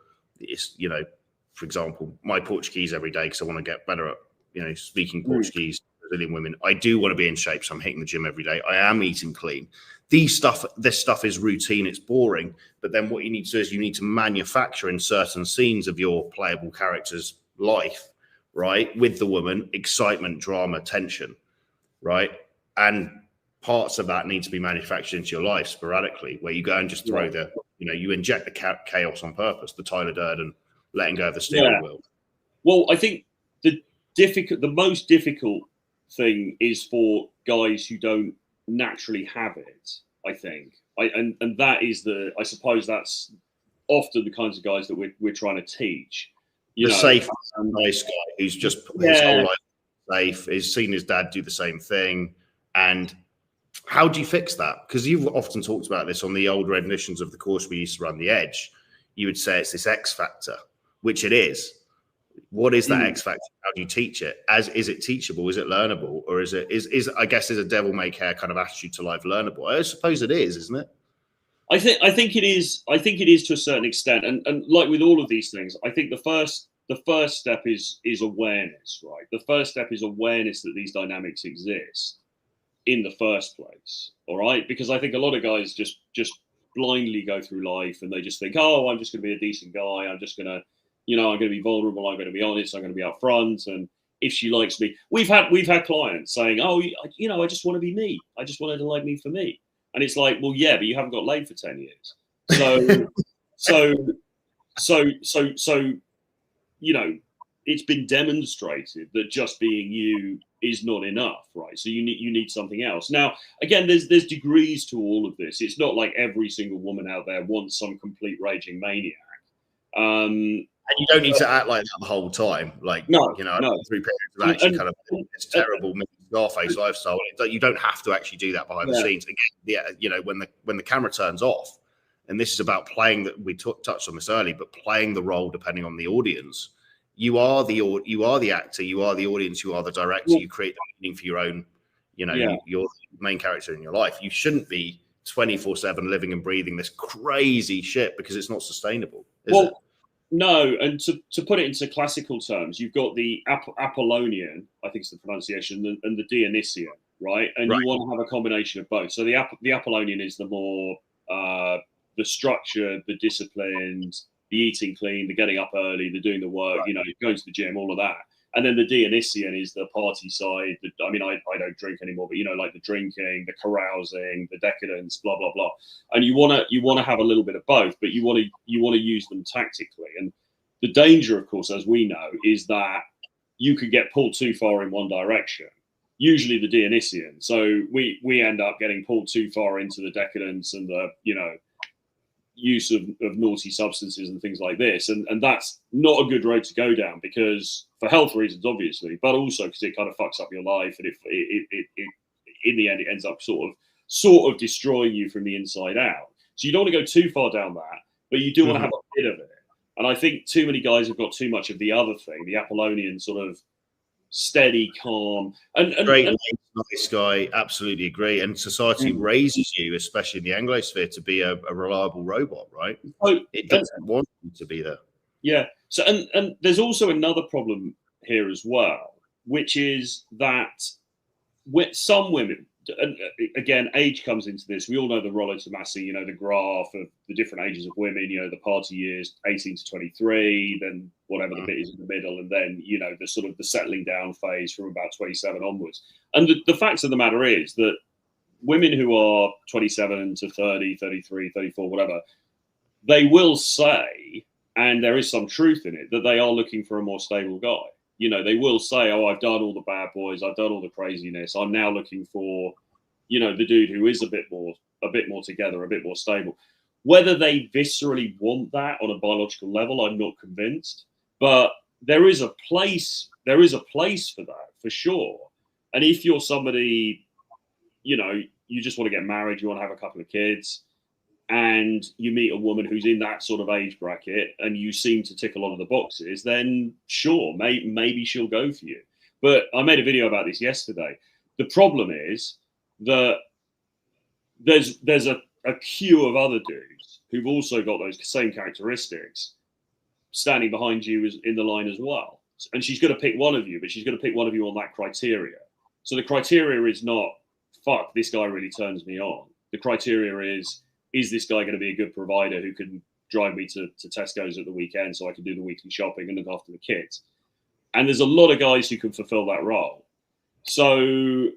S2: for example, my Portuguese every day because I want to get better at, speaking Portuguese, Brazilian women. I do want to be in shape, so I'm hitting the gym every day. I am eating clean. This stuff is routine. It's boring. But then what you need to do is you need to manufacture in certain scenes of your playable character's life, right, with the woman, excitement, drama, tension, right? And parts of that need to be manufactured into your life sporadically, where you go and just throw you inject the chaos on purpose, the Tyler Durden letting go of the steering wheel.
S1: Well, I think the most difficult thing is for guys who don't naturally have it. I think, and that is I suppose that's often the kinds of guys that we're trying to teach.
S2: Safe, nice guy who's just his whole life safe, has seen his dad do the same thing. And how do you fix that? Because you've often talked about this on the older editions of the course we used to run, The Edge. You would say it's this X factor, which it is. What is that X factor? How do you teach it? Is it teachable? Is it learnable? Or is a devil may care kind of attitude to life learnable? I suppose it is, isn't it?
S1: I think it is. I think it is to a certain extent. And like with all of these things, I think the first step is awareness, right? The first step is awareness that these dynamics exist in the first place. All right. Because I think a lot of guys just blindly go through life and they just think, oh, I'm just going to be a decent guy. I'm just going to, I'm going to be vulnerable. I'm going to be honest. I'm going to be upfront. And if she likes me, we've had clients saying, oh, I just want to be me. I just want her to like me for me. And it's like, well, yeah, but you haven't got laid for 10 years. So, it's been demonstrated that just being you is not enough, right? So you need something else. Now, again, there's degrees to all of this. It's not like every single woman out there wants some complete raging maniac.
S2: And you don't need to act like that the whole time. Like,
S1: no.
S2: Through periods of actually kind of this terrible Scarface lifestyle. You don't have to actually do that behind the scenes. Again, when the camera turns off, and this is about playing that we touched on this early, but playing the role depending on the audience. You are the actor, you are the audience, you are the director. You create the meaning for your own, your main character in your life. You shouldn't be 24/7 living and breathing this crazy shit because it's not sustainable. Is it?
S1: No, and to put it into classical terms, you've got the Apollonian, I think it's the pronunciation, and the Dionysian, right? And you want to have a combination of both. So the Apollonian is the more the structure, the disciplined, the eating clean, the getting up early, the doing the work, going to the gym, all of that. And then the Dionysian is the party side. I don't drink anymore, but like the drinking, the carousing, the decadence, blah blah blah. And you want to have a little bit of both, but you want to use them tactically. And the danger, of course, as we know, is that you could get pulled too far in one direction. Usually the Dionysian. So we end up getting pulled too far into the decadence and the use of naughty substances and things like this, and that's not a good road to go down, because for health reasons obviously, but also because it kind of fucks up your life, and it in the end it ends up sort of destroying you from the inside out. So you don't want to go too far down that, but you do want to have a bit of it. And I think too many guys have got too much of the other thing, the Apollonian sort of steady, calm, and
S2: great, nice guy. Absolutely agree. And society raises you, especially in the Anglosphere, to be a reliable robot, right? It doesn't want you to be there.
S1: Yeah. So and there's also another problem here as well, which is that with some women, and again, age comes into this. We all know the Rollo Tomassi, the graph of the different ages of women, the party years, 18 to 23, then whatever the bit is in the middle, and then, the sort of the settling down phase from about 27 onwards. And the fact of the matter is that women who are 27 to 30, 33, 34, whatever, they will say, and there is some truth in it, that they are looking for a more stable guy. They will say, oh, I've done all the bad boys, I've done all the craziness, I'm now looking for, the dude who is a bit more together, a bit more stable. Whether they viscerally want that on a biological level, I'm not convinced. But there is a place for that, for sure. And if you're somebody, you just want to get married, you want to have a couple of kids, and you meet a woman who's in that sort of age bracket and you seem to tick a lot of the boxes, then sure, maybe she'll go for you. But I made a video about this yesterday. The problem is that there's a queue of other dudes who've also got those same characteristics, standing behind you is in the line as well. And she's going to pick one of you, but she's going to pick one of you on that criteria. So the criteria is not, fuck, this guy really turns me on. The criteria is this guy going to be a good provider who can drive me to Tesco's at the weekend so I can do the weekly shopping and look after the kids? And there's a lot of guys who can fulfill that role. So,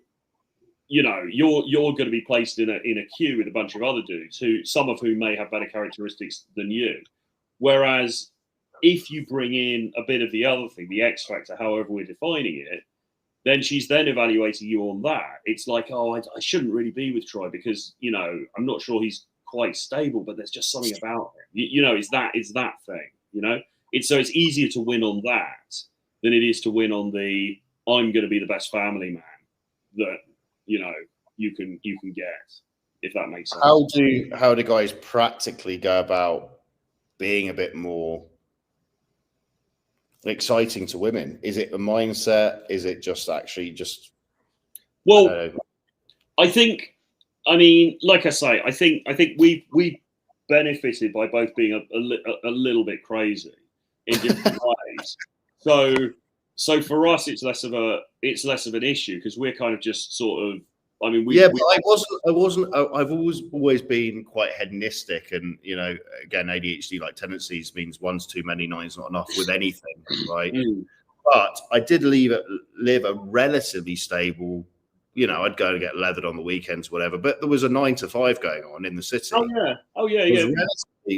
S1: you know, you're going to be placed in a queue with a bunch of other dudes, some of whom may have better characteristics than you. Whereas if you bring in a bit of the other thing, the X factor, however we're defining it, then she's then evaluating you on that. It's like, oh, I shouldn't really be with Troy because, you know, I'm not sure he's quite stable, but there's just something about him. You know, it's that thing, you know? So it's easier to win on that than it is to win on the, I'm going to be the best family man that, you know, you can get, if that makes sense.
S2: How do guys practically go about being a bit more exciting to women? Is it a mindset? Is it just actually just?
S1: Well, I think, I mean, like I say, I think we benefited by both being a little bit crazy in different ways. So for us, it's less of an issue because we're kind of just sort of. I mean, I've always been quite hedonistic, and you know, again, ADHD like tendencies means one's too many, nine's not enough with anything, right? But I did live a relatively stable. You know, I'd go and get leathered on the weekends, whatever. But there was a 9 to 5 going on in the city. Oh yeah.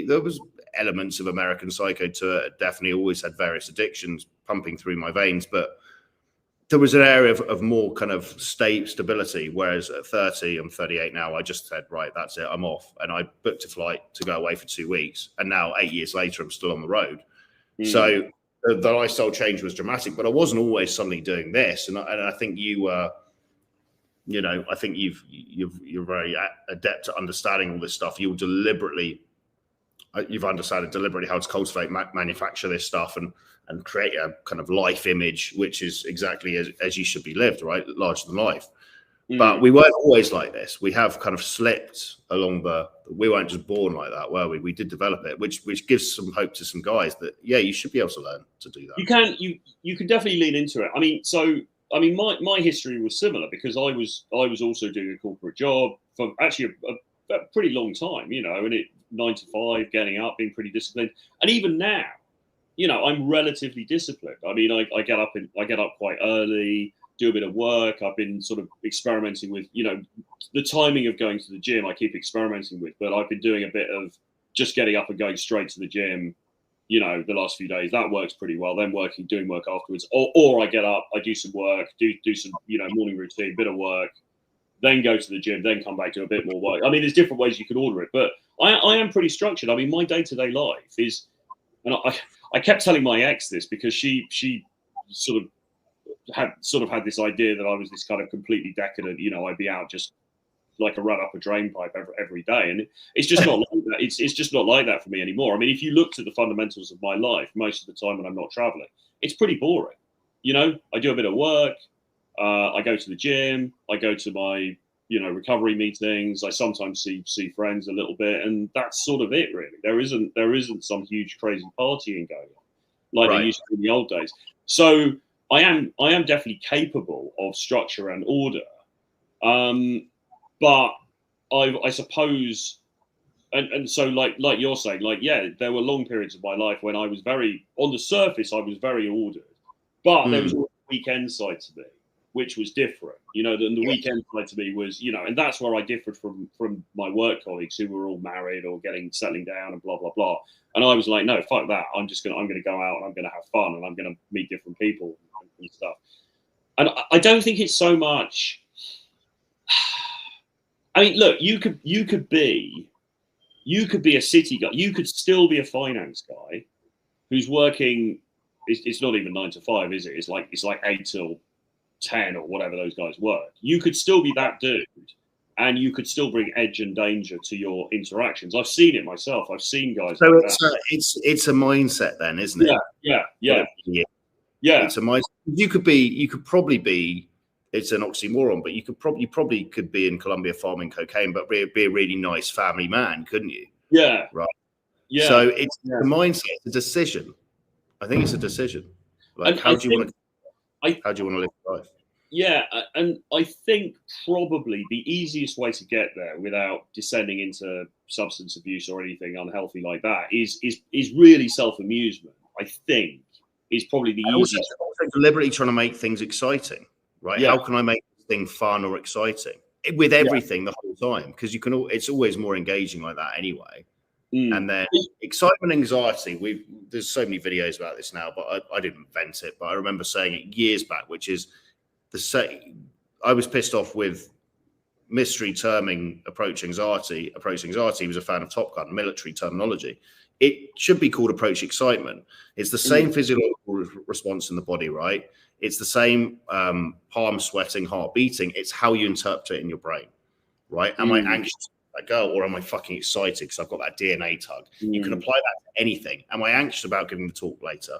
S2: There was elements of American Psycho to it. Definitely always had various addictions pumping through my veins, but there was an area of more kind of stability. Whereas at 30, I'm 38 now. I just said, right, that's it. I'm off, and I booked a flight to go away for 2 weeks. And now 8 years later, I'm still on the road. So the lifestyle change was dramatic, but I wasn't always suddenly doing this. And I think you were. You know, I think you're very adept at understanding all this stuff. You've understood deliberately how to cultivate, manufacture this stuff, and create a kind of life image, which is exactly as you should be lived, right? Larger than life. But we weren't always like this. We have kind of slipped along we weren't just born like that, were we? We did develop it, which gives some hope to some guys that, yeah, you should be able to learn to do that.
S1: You can definitely lean into it. I mean, my history was similar because I was also doing a corporate job for actually a pretty long time, you know, and 9 to 5, getting up, being pretty disciplined. And even now, you know, I'm relatively disciplined. I mean, I get up quite early, do a bit of work. I've been sort of experimenting with, you know, the timing of going to the gym. I keep experimenting with, but I've been doing a bit of just getting up and going straight to the gym. You know, the last few days, that works pretty well. Then doing work afterwards, or I get up, I do some work, do some, you know, morning routine, bit of work, then go to the gym, then come back, do a bit more work. I mean, there's different ways you can order it, but I am pretty structured. I mean, my day-to-day life is, and I kept telling my ex this because she sort of had this idea that I was this kind of completely decadent, you know, I'd be out just like a run up a drain pipe every day, and it's just not like that. It's just not like that for me anymore. I mean, if you looked at the fundamentals of my life, most of the time when I'm not traveling, it's pretty boring. You know, I do a bit of work, I go to the gym, I go to my, you know, recovery meetings, I sometimes see friends a little bit, and that's sort of it really. There isn't some huge crazy partying going on like there used to be in the old days. So I am definitely capable of structure and order. But I suppose, and so like you're saying, like, yeah, there were long periods of my life when I was on the surface, I was very ordered, but there was a weekend side to me, which was different. You know, the weekend side to me was, you know, and that's where I differed from my work colleagues who were all married or settling down and blah, blah, blah. And I was like, no, fuck that. I'm going to go out and I'm going to have fun and I'm going to meet different people and stuff. And I don't think it's so much. I mean, look, you could be a city guy. You could still be a finance guy who's working. It's not even 9 to 5, is it? It's like 8 till 10 or whatever those guys work. You could still be that dude, and you could still bring edge and danger to your interactions. I've seen it myself. I've seen guys.
S2: So
S1: like
S2: it's a mindset, then, isn't it?
S1: Yeah.
S2: It's a mindset. You could probably be. It's an oxymoron, but you probably could be in Colombia farming cocaine, but be a really nice family man, couldn't you?
S1: Yeah.
S2: Right.
S1: Yeah.
S2: So it's the mindset, the decision. I think it's a decision. Like, how do you want to live life?
S1: Yeah, and I think probably the easiest way to get there without descending into substance abuse or anything unhealthy like that is really self-amusement. I think is probably the easiest.
S2: Also deliberately trying to make things exciting, right?
S1: Yeah.
S2: How can I make this thing fun or exciting with everything the whole time? Because you can. It's always more engaging like that anyway. And then excitement, anxiety. There's so many videos about this now, but I didn't invent it. But I remember saying it years back, which is I was pissed off with mystery terming approach anxiety. Approach anxiety was a fan of Top Gun, military terminology. It should be called approach excitement. It's the same physiological response in the body, right? It's the same palm sweating, heart beating. It's how you interpret it in your brain, right? Am I anxious about that girl, or am I fucking excited because I've got that DNA tug? You can apply that to anything. Am I anxious about giving the talk later,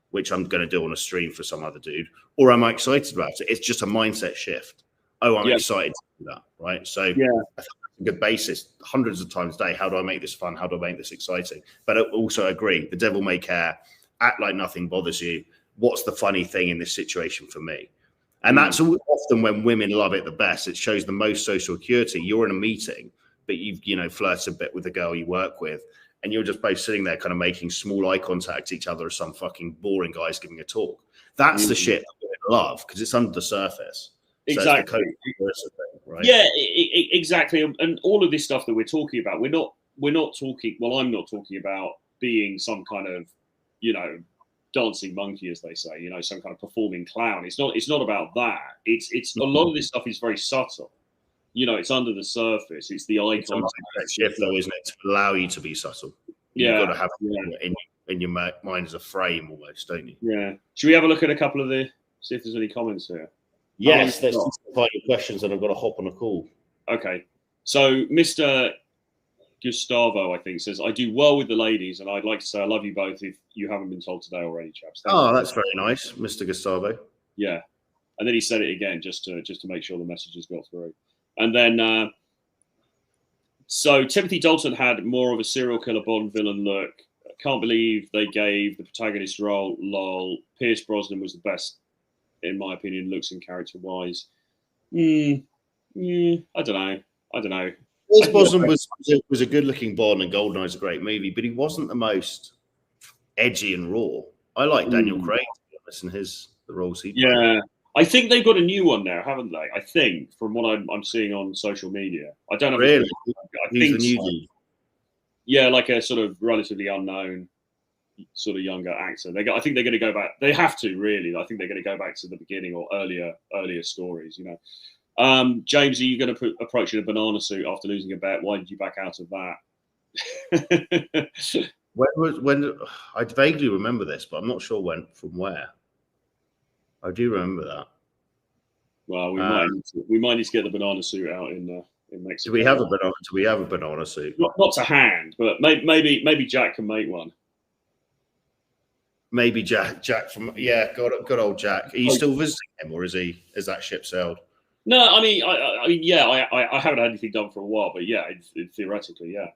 S2: which I'm going to do on a stream for some other dude, or am I excited about it? It's just a mindset shift. Oh, I'm excited to do that, right? So I think that's a good basis. Hundreds of times a day, how do I make this fun? How do I make this exciting? But I also agree, the devil may care. Act like nothing bothers you. What's the funny thing in this situation for me? And that's often when women love it the best. It shows the most social acuity. You're in a meeting, but you've flirted a bit with the girl you work with, and you're just both sitting there kind of making small eye contact to each other as some fucking boring guy's giving a talk. That's the shit that women love because it's under the surface.
S1: Exactly.
S2: So thing, right?
S1: Yeah, exactly. And all of this stuff that we're talking about, we're not talking. Well, I'm not talking about being some kind of, dancing monkey, as they say. Some kind of performing clown. It's not about that. It's a lot of this stuff is very subtle. It's under the surface. It's the eye contact
S2: shift, though, isn't it? To allow you to be subtle. You've got to have it in your mind as a frame, almost, don't you?
S1: Yeah. Should we have a look at a couple of see if there's any comments here?
S2: Yes, there's find your questions, and I've got to hop on a call.
S1: Okay. So Mr. Gustavo, I think, says, I do well with the ladies, and I'd like to say I love you both if you haven't been told today already, chaps.
S2: That's very nice, Mr. Gustavo.
S1: Yeah. And then he said it again just to make sure the messages got through. And then, so Timothy Dalton had more of a serial killer Bond villain look. Can't believe they gave the protagonist role. Lol. Pierce Brosnan was the best, in my opinion, looks and character wise. I don't know.
S2: Pierce Brosnan was a good looking Bond, and GoldenEye's a great movie, but he wasn't the most edgy and raw. I like Daniel Craig, to be honest, and the roles he played.
S1: Yeah. I think they've got a new one now, haven't they? I think, from what I'm seeing on social media. I don't know.
S2: Really?
S1: I think the new dude. Yeah, like a sort of relatively unknown, sort of younger actor. I think they're going to go back. They have to, really. I think they're going to go back to the beginning or earlier stories. James, are you going to approach in a banana suit after losing a bet? Why did you back out of that?
S2: when I vaguely remember this, but I'm not sure from where. I do remember that.
S1: Well, we might need to get the banana suit out in Mexico.
S2: Do we have a banana suit?
S1: Not to hand, but maybe Jack can make one.
S2: Maybe Jack from good old Jack. Are you still visiting him, or is that ship sailed?
S1: No, I mean, I haven't had anything done for a while, but yeah, theoretically, yeah.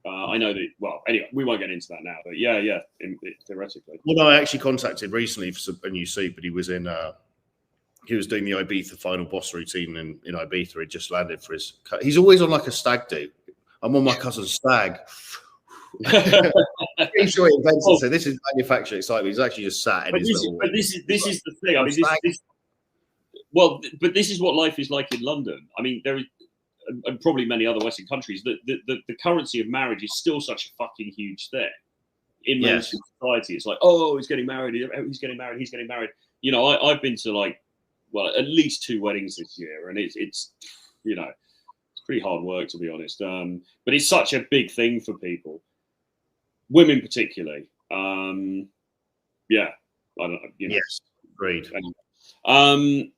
S1: I know that. Well, anyway, we won't get into that now, but theoretically.
S2: Well, no, I actually contacted recently for a new suit, but he was doing the Ibiza final boss routine in Ibiza. He just landed for his. He's always on like a stag do. I'm on my cousin's stag. Pretty sure he invented it. So this is manufactured excitement. He's actually just sat in his little.
S1: But this is the thing. I mean, but this is what life is like in London. I mean, there is. And probably many other Western countries, the currency of marriage is still such a fucking huge thing in mainstream society. It's like, oh, he's getting married. He's getting married. I've been to at least 2 weddings this year, and it's pretty hard work, to be honest. But it's such a big thing for people, women particularly. I don't know.
S2: Yes, agreed.
S1: Anyway.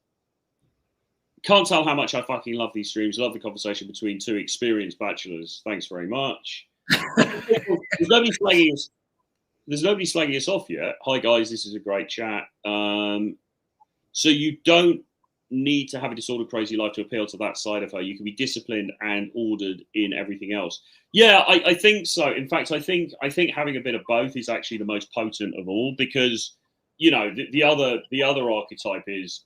S1: Can't tell how much I fucking love these streams. Love the conversation between 2 experienced bachelors. Thanks very much. There's nobody slagging us off yet. Hi guys, this is a great chat. So you don't need to have a disordered crazy life to appeal to that side of her. You can be disciplined and ordered in everything else. Yeah, I think so. In fact, I think having a bit of both is actually the most potent of all, because the other archetype is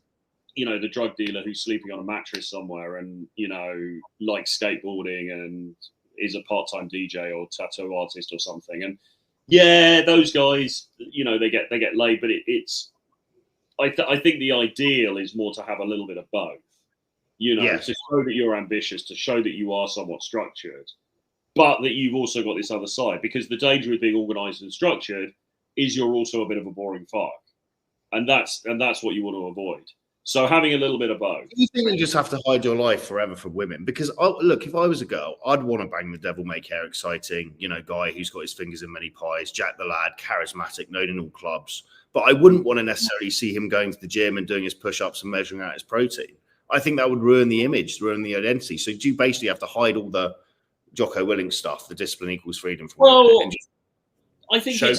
S1: the drug dealer who's sleeping on a mattress somewhere and likes skateboarding and is a part-time DJ or tattoo artist or something. And yeah, those guys, they get laid, but it's I think the ideal is more to have a little bit of both, to show that you're ambitious, to show that you are somewhat structured, but that you've also got this other side. Because the danger with being organised and structured is you're also a bit of a boring fuck, and that's what you want to avoid. So having a little bit of both.
S2: You think you just have to hide your life forever from women? Because look, if I was a girl, I'd want to bang the devil may care exciting, guy who's got his fingers in many pies, Jack the lad, charismatic, known in all clubs. But I wouldn't want to necessarily see him going to the gym and doing his push-ups and measuring out his protein. I think that would ruin the image, ruin the identity. So do you basically have to hide all the Jocko Willink stuff, the discipline equals freedom from
S1: women?
S2: Well,
S1: I think
S2: I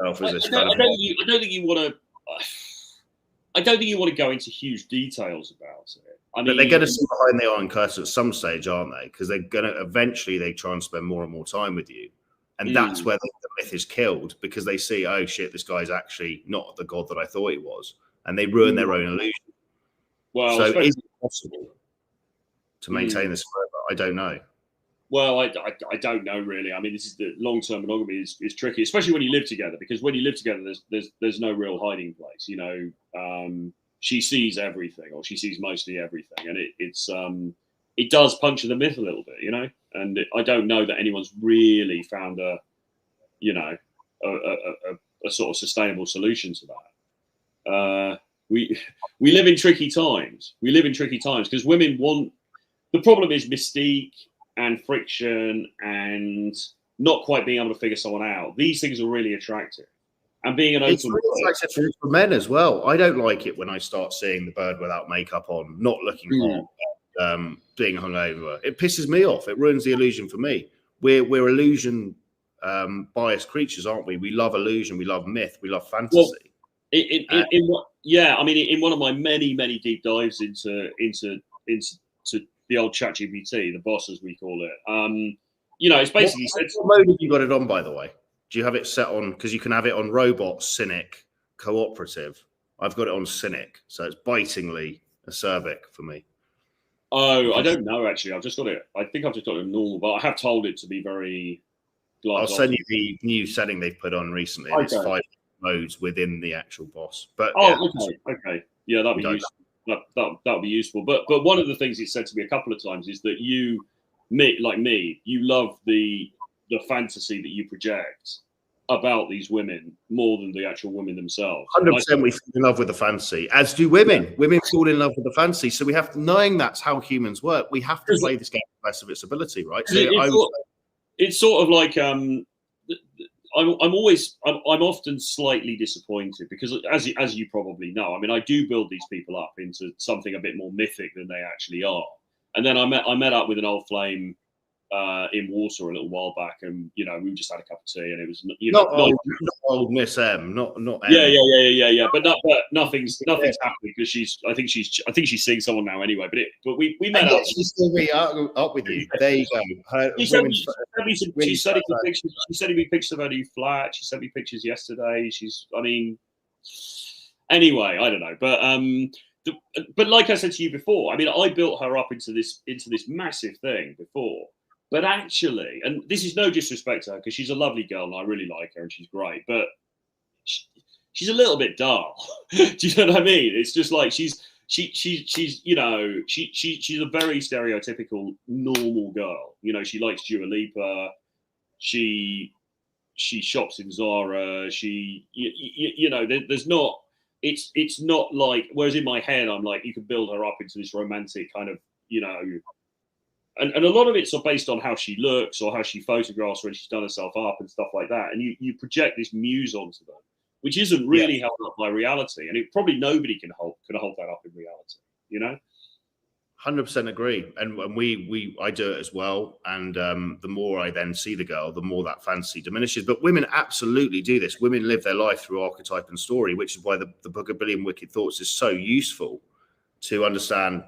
S1: don't think you want to. I don't think you want to go into huge details about it. I mean,
S2: but they're going to sit behind the iron curtain at some stage, aren't they? Because they're going to eventually they try and spend more and more time with you, and that's where the myth is killed, because they see, oh shit, this guy's actually not the god that I thought he was, and they ruin their own illusion.
S1: Well,
S2: so is it possible to maintain this forever? I don't know.
S1: Well, I don't know really. I mean, this is the long-term monogamy is tricky, especially when you live together, because when you live together, there's no real hiding place. She sees everything, or she sees mostly everything, and it does puncture the myth a little bit, And I don't know that anyone's really found a sort of sustainable solution to that. We live in tricky times. We live in tricky times because women want. The problem is mystique and friction and not quite being able to figure someone out. These things are really attractive. And being an open
S2: attractive for men as well. I don't like it when I start seeing the bird without makeup on, not looking hot, being hungover. It pisses me off. It ruins the illusion for me. We're illusion biased creatures, aren't we? We love illusion, we love myth, we love fantasy.
S1: Well, in one of my many deep dives into the old ChatGPT, the boss as we call it. It's basically
S2: what mode have you got it on, by the way? Do you have it set on, because you can have it on robot, cynic, cooperative? I've got it on cynic, so it's bitingly acerbic for me.
S1: Oh, I don't know actually. I've just got it. I think I've just got it on normal, but I have told it to be very.
S2: I'll send you the new setting they've put on recently. Okay. It's 5 modes within the actual boss. But
S1: okay, yeah, that'd be useful. That'll be useful. But one of the things he said to me a couple of times is that you love the fantasy that you project about these women more than the actual women themselves.
S2: 100%, we fall in love with the fantasy, as do women. Women fall in love with the fantasy. So we have to, knowing that's how humans work, we have to play this game to the best of its ability, right? So
S1: it's sort of like I'm often slightly disappointed because, as you probably know, I mean, I do build these people up into something a bit more mythic than they actually are. And then I met up with an old flame in Warsaw a little while back, and we just had a cup of tea, and it was
S2: not old Miss M, not M.
S1: Yeah. But nothing's happening because I think she's seeing someone now anyway. But we met up.
S2: She's still meet up with you. There you go.
S1: She sent me pictures of her new flat. She sent me pictures yesterday. Anyway, I don't know, but like I said to you before, I mean, I built her up into this massive thing before. But actually, and this is no disrespect to her because she's a lovely girl and I really like her and she's great, but she's a little bit dull. Do you know what I mean? It's just like she's a very stereotypical normal girl. She likes Dua Lipa. She shops in Zara. There's not. It's not like. Whereas in my head, I'm like, you could build her up into this romantic kind of, And a lot of it's based on how she looks or how she photographs when she's done herself up and stuff like that. And you project this muse onto them, which isn't really held up by reality. And probably nobody can hold that up in reality,
S2: 100% agree. And I do it as well. And the more I then see the girl, the more that fantasy diminishes. But women absolutely do this. Women live their life through archetype and story, which is why the book A Billion Wicked Thoughts is so useful. to understand,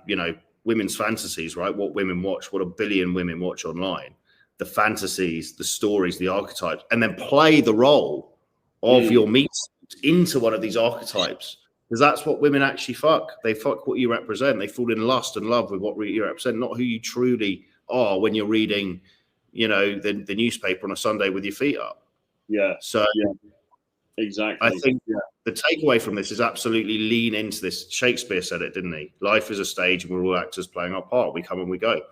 S2: women's fantasies, right? What women watch, what 1 billion women watch online, the fantasies, the stories, the archetypes, and then play the role of your meat into one of these archetypes. Because that's what women actually fuck. They fuck what you represent. They fall in lust and love with what you represent, not who you truly are when you're reading, the newspaper on a Sunday with your feet up.
S1: Yeah.
S2: So
S1: exactly.
S2: I think the takeaway from this is absolutely lean into this. Shakespeare said it, didn't he? Life is a stage and we're all actors playing our part. We come and we go.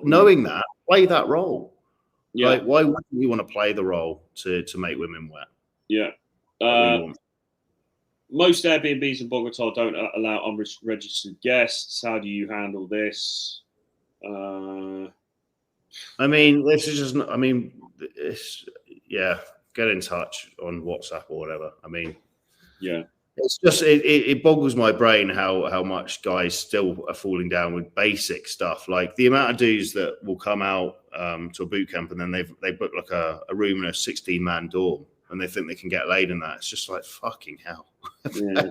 S2: Knowing that, play that role. Yeah. Like, why wouldn't you want to play the role to make women wet?
S1: Yeah. Most Airbnbs in Bogota don't allow unregistered guests. How do you handle this?
S2: This is just. Get in touch on WhatsApp or whatever. It's just it boggles my brain how much guys still are falling down with basic stuff, like the amount of dudes that will come out to a boot camp and then they book like a room in a 16-man dorm and they think they can get laid in that. It's just like, fucking hell. Yeah.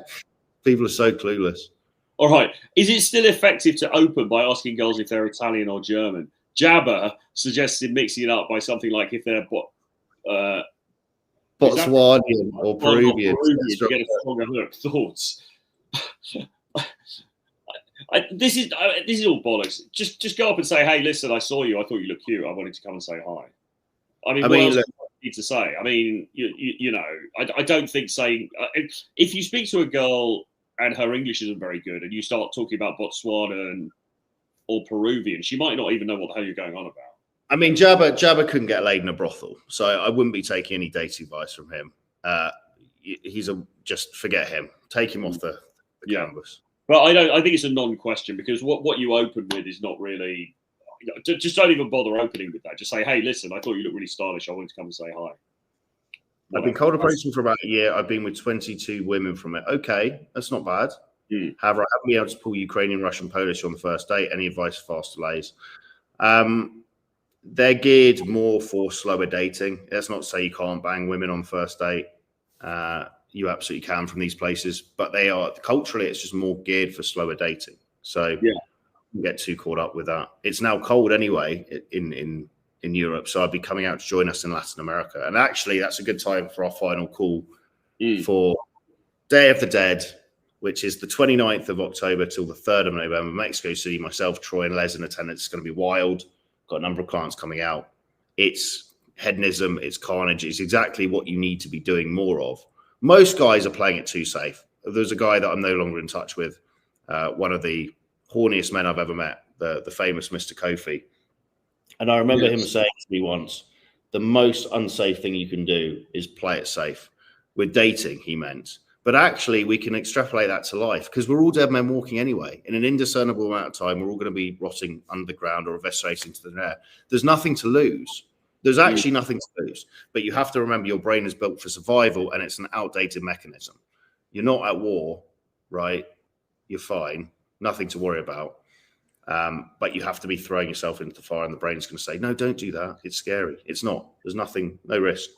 S2: People are so clueless.
S1: All right. Is it still effective to open by asking girls if they're Italian or German? Jabba suggested mixing it up by something like if they're
S2: Botswanian or Peruvian
S1: to get a stronger hook. Thoughts? This is all bollocks. Just go up and say, hey, listen, I saw you. I thought you looked cute. I wanted to come and say hi. What else do you need to say? I don't think saying if you speak to a girl and her English isn't very good and you start talking about Botswana or Peruvian, she might not even know what the hell you're going on about.
S2: Jabba couldn't get laid in a brothel, so I wouldn't be taking any dating advice from him. Just forget him. Take him off the canvas.
S1: But I think it's a non-question because what you open with is not really. Just don't even bother opening with that. Just say, hey, listen, I thought you looked really stylish. I wanted to come and say hi.
S2: I've been cold approaching for about a year. I've been with 22 women from it. Okay, that's not bad. However, I haven't been able to pull Ukrainian, Russian, Polish on the first date. Any advice for fast delays? They're geared more for slower dating. That's not to say you can't bang women on first date. You absolutely can from these places, but they are culturally, it's just more geared for slower dating. So don't get too caught up with that. It's now cold anyway in Europe, so I'll be coming out to join us in Latin America. And actually, that's a good time for our final call for Day of the Dead, which is the 29th of October till the 3rd of November. Mexico City, myself, Troy, and Les in attendance. It's going to be wild. Got a number of clients coming out. It's hedonism, it's carnage. It's exactly what you need to be doing more of. Most guys are playing it too safe. There's a guy that I'm no longer in touch with, one of the horniest men I've ever met, the famous Mr. Kofi. And I remember him saying to me once, the most unsafe thing you can do is play it safe. With dating, he meant. But actually, we can extrapolate that to life because we're all dead men walking anyway. In an indiscernible amount of time, we're all going to be rotting underground or eviscerating to the air. There's nothing to lose. There's actually nothing to lose. But you have to remember your brain is built for survival and it's an outdated mechanism. You're not at war, right? You're fine. Nothing to worry about. But you have to be throwing yourself into the fire and the brain's going to say, no, don't do that. It's scary. It's not. There's nothing, no risk.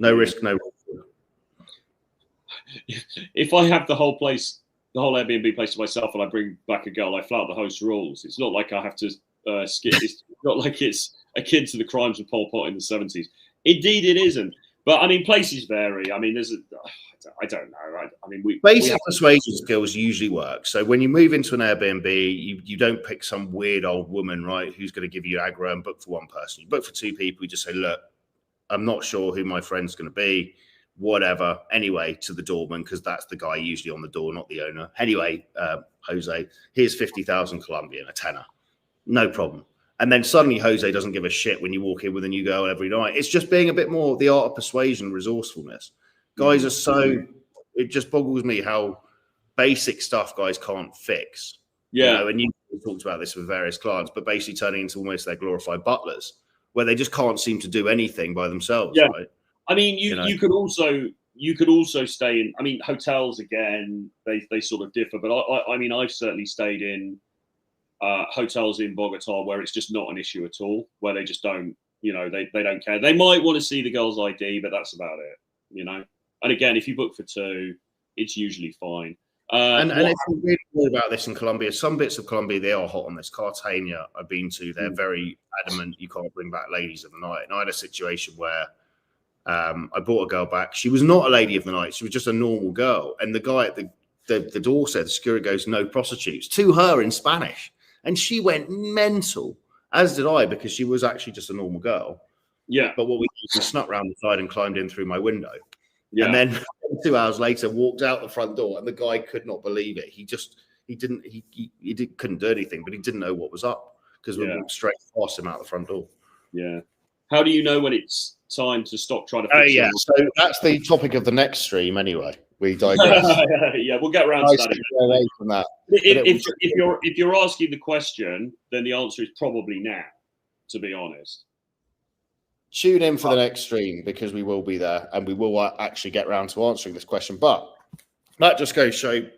S2: No risk, no risk.
S1: If I have the whole Airbnb place to myself and I bring back a girl, I flout the host rules. It's not like I have to skip. It's not like it's akin to the crimes of Pol Pot in the 70s. Indeed, it isn't. But places vary. There's I don't know.
S2: Basic persuasion skills usually work. So when you move into an Airbnb, you don't pick some weird old woman, right, who's going to give you aggro and book for one person. You book for two people. You just say, look, I'm not sure who my friend's going to be. Whatever. Anyway, to the doorman, because that's the guy usually on the door, not the owner. Anyway, Jose, here's 50,000 Colombian, a tenner. No problem. And then suddenly Jose doesn't give a shit when you walk in with a new girl every night. It's just being a bit more the art of persuasion, resourcefulness. Guys are so, it just boggles me how basic stuff guys can't fix.
S1: Yeah.
S2: And you talked about this with various clients, but basically turning into almost their glorified butlers, where they just can't seem to do anything by themselves.
S1: Yeah.
S2: Right?
S1: You could also stay in. Hotels again, they sort of differ. But I've certainly stayed in hotels in Bogota where it's just not an issue at all. Where they just don't, they don't care. They might want to see the girl's ID, but that's about it. And again, if you book for two, it's usually fine.
S2: And if you really worry about this in Colombia, some bits of Colombia, they are hot on this. Cartagena I've been to, they're very adamant you can't bring back ladies of the night. And I had a situation where I brought a girl back. She was not a lady of the night. She was just a normal girl. And the guy at the door said, the security goes, no prostitutes, to her in Spanish. And she went mental, as did I, because she was actually just a normal girl.
S1: Yeah.
S2: But what we did, we snuck round the side and climbed in through my window.
S1: Yeah.
S2: And then 2 hours later, walked out the front door, and the guy could not believe it. He couldn't do anything, but he didn't know what was up because we walked straight past him out the front door.
S1: Yeah. How do you know when it's time to stop trying to?
S2: So that's the topic of the next stream. Anyway, we digress.
S1: Yeah, we'll get around to that.
S2: Away from that.
S1: If you're asking the question, then the answer is probably now. To be honest.
S2: Tune in for the next stream because we will be there and we will actually get around to answering this question. But that just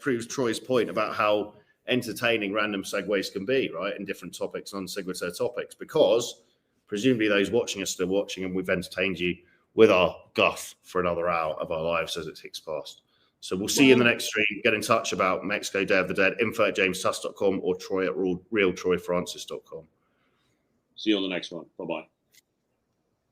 S2: proves Troy's point about how entertaining random segues can be, right? In different topics, non-sequitur topics, because presumably those watching are still watching and we've entertained you with our guff for another hour of our lives as it ticks past. So we'll see you in the next stream. Get in touch about Mexico Day of the Dead, info@jamestusk.com or Troy at realtroyfrancis.com.
S1: See you on the next one. Bye-bye.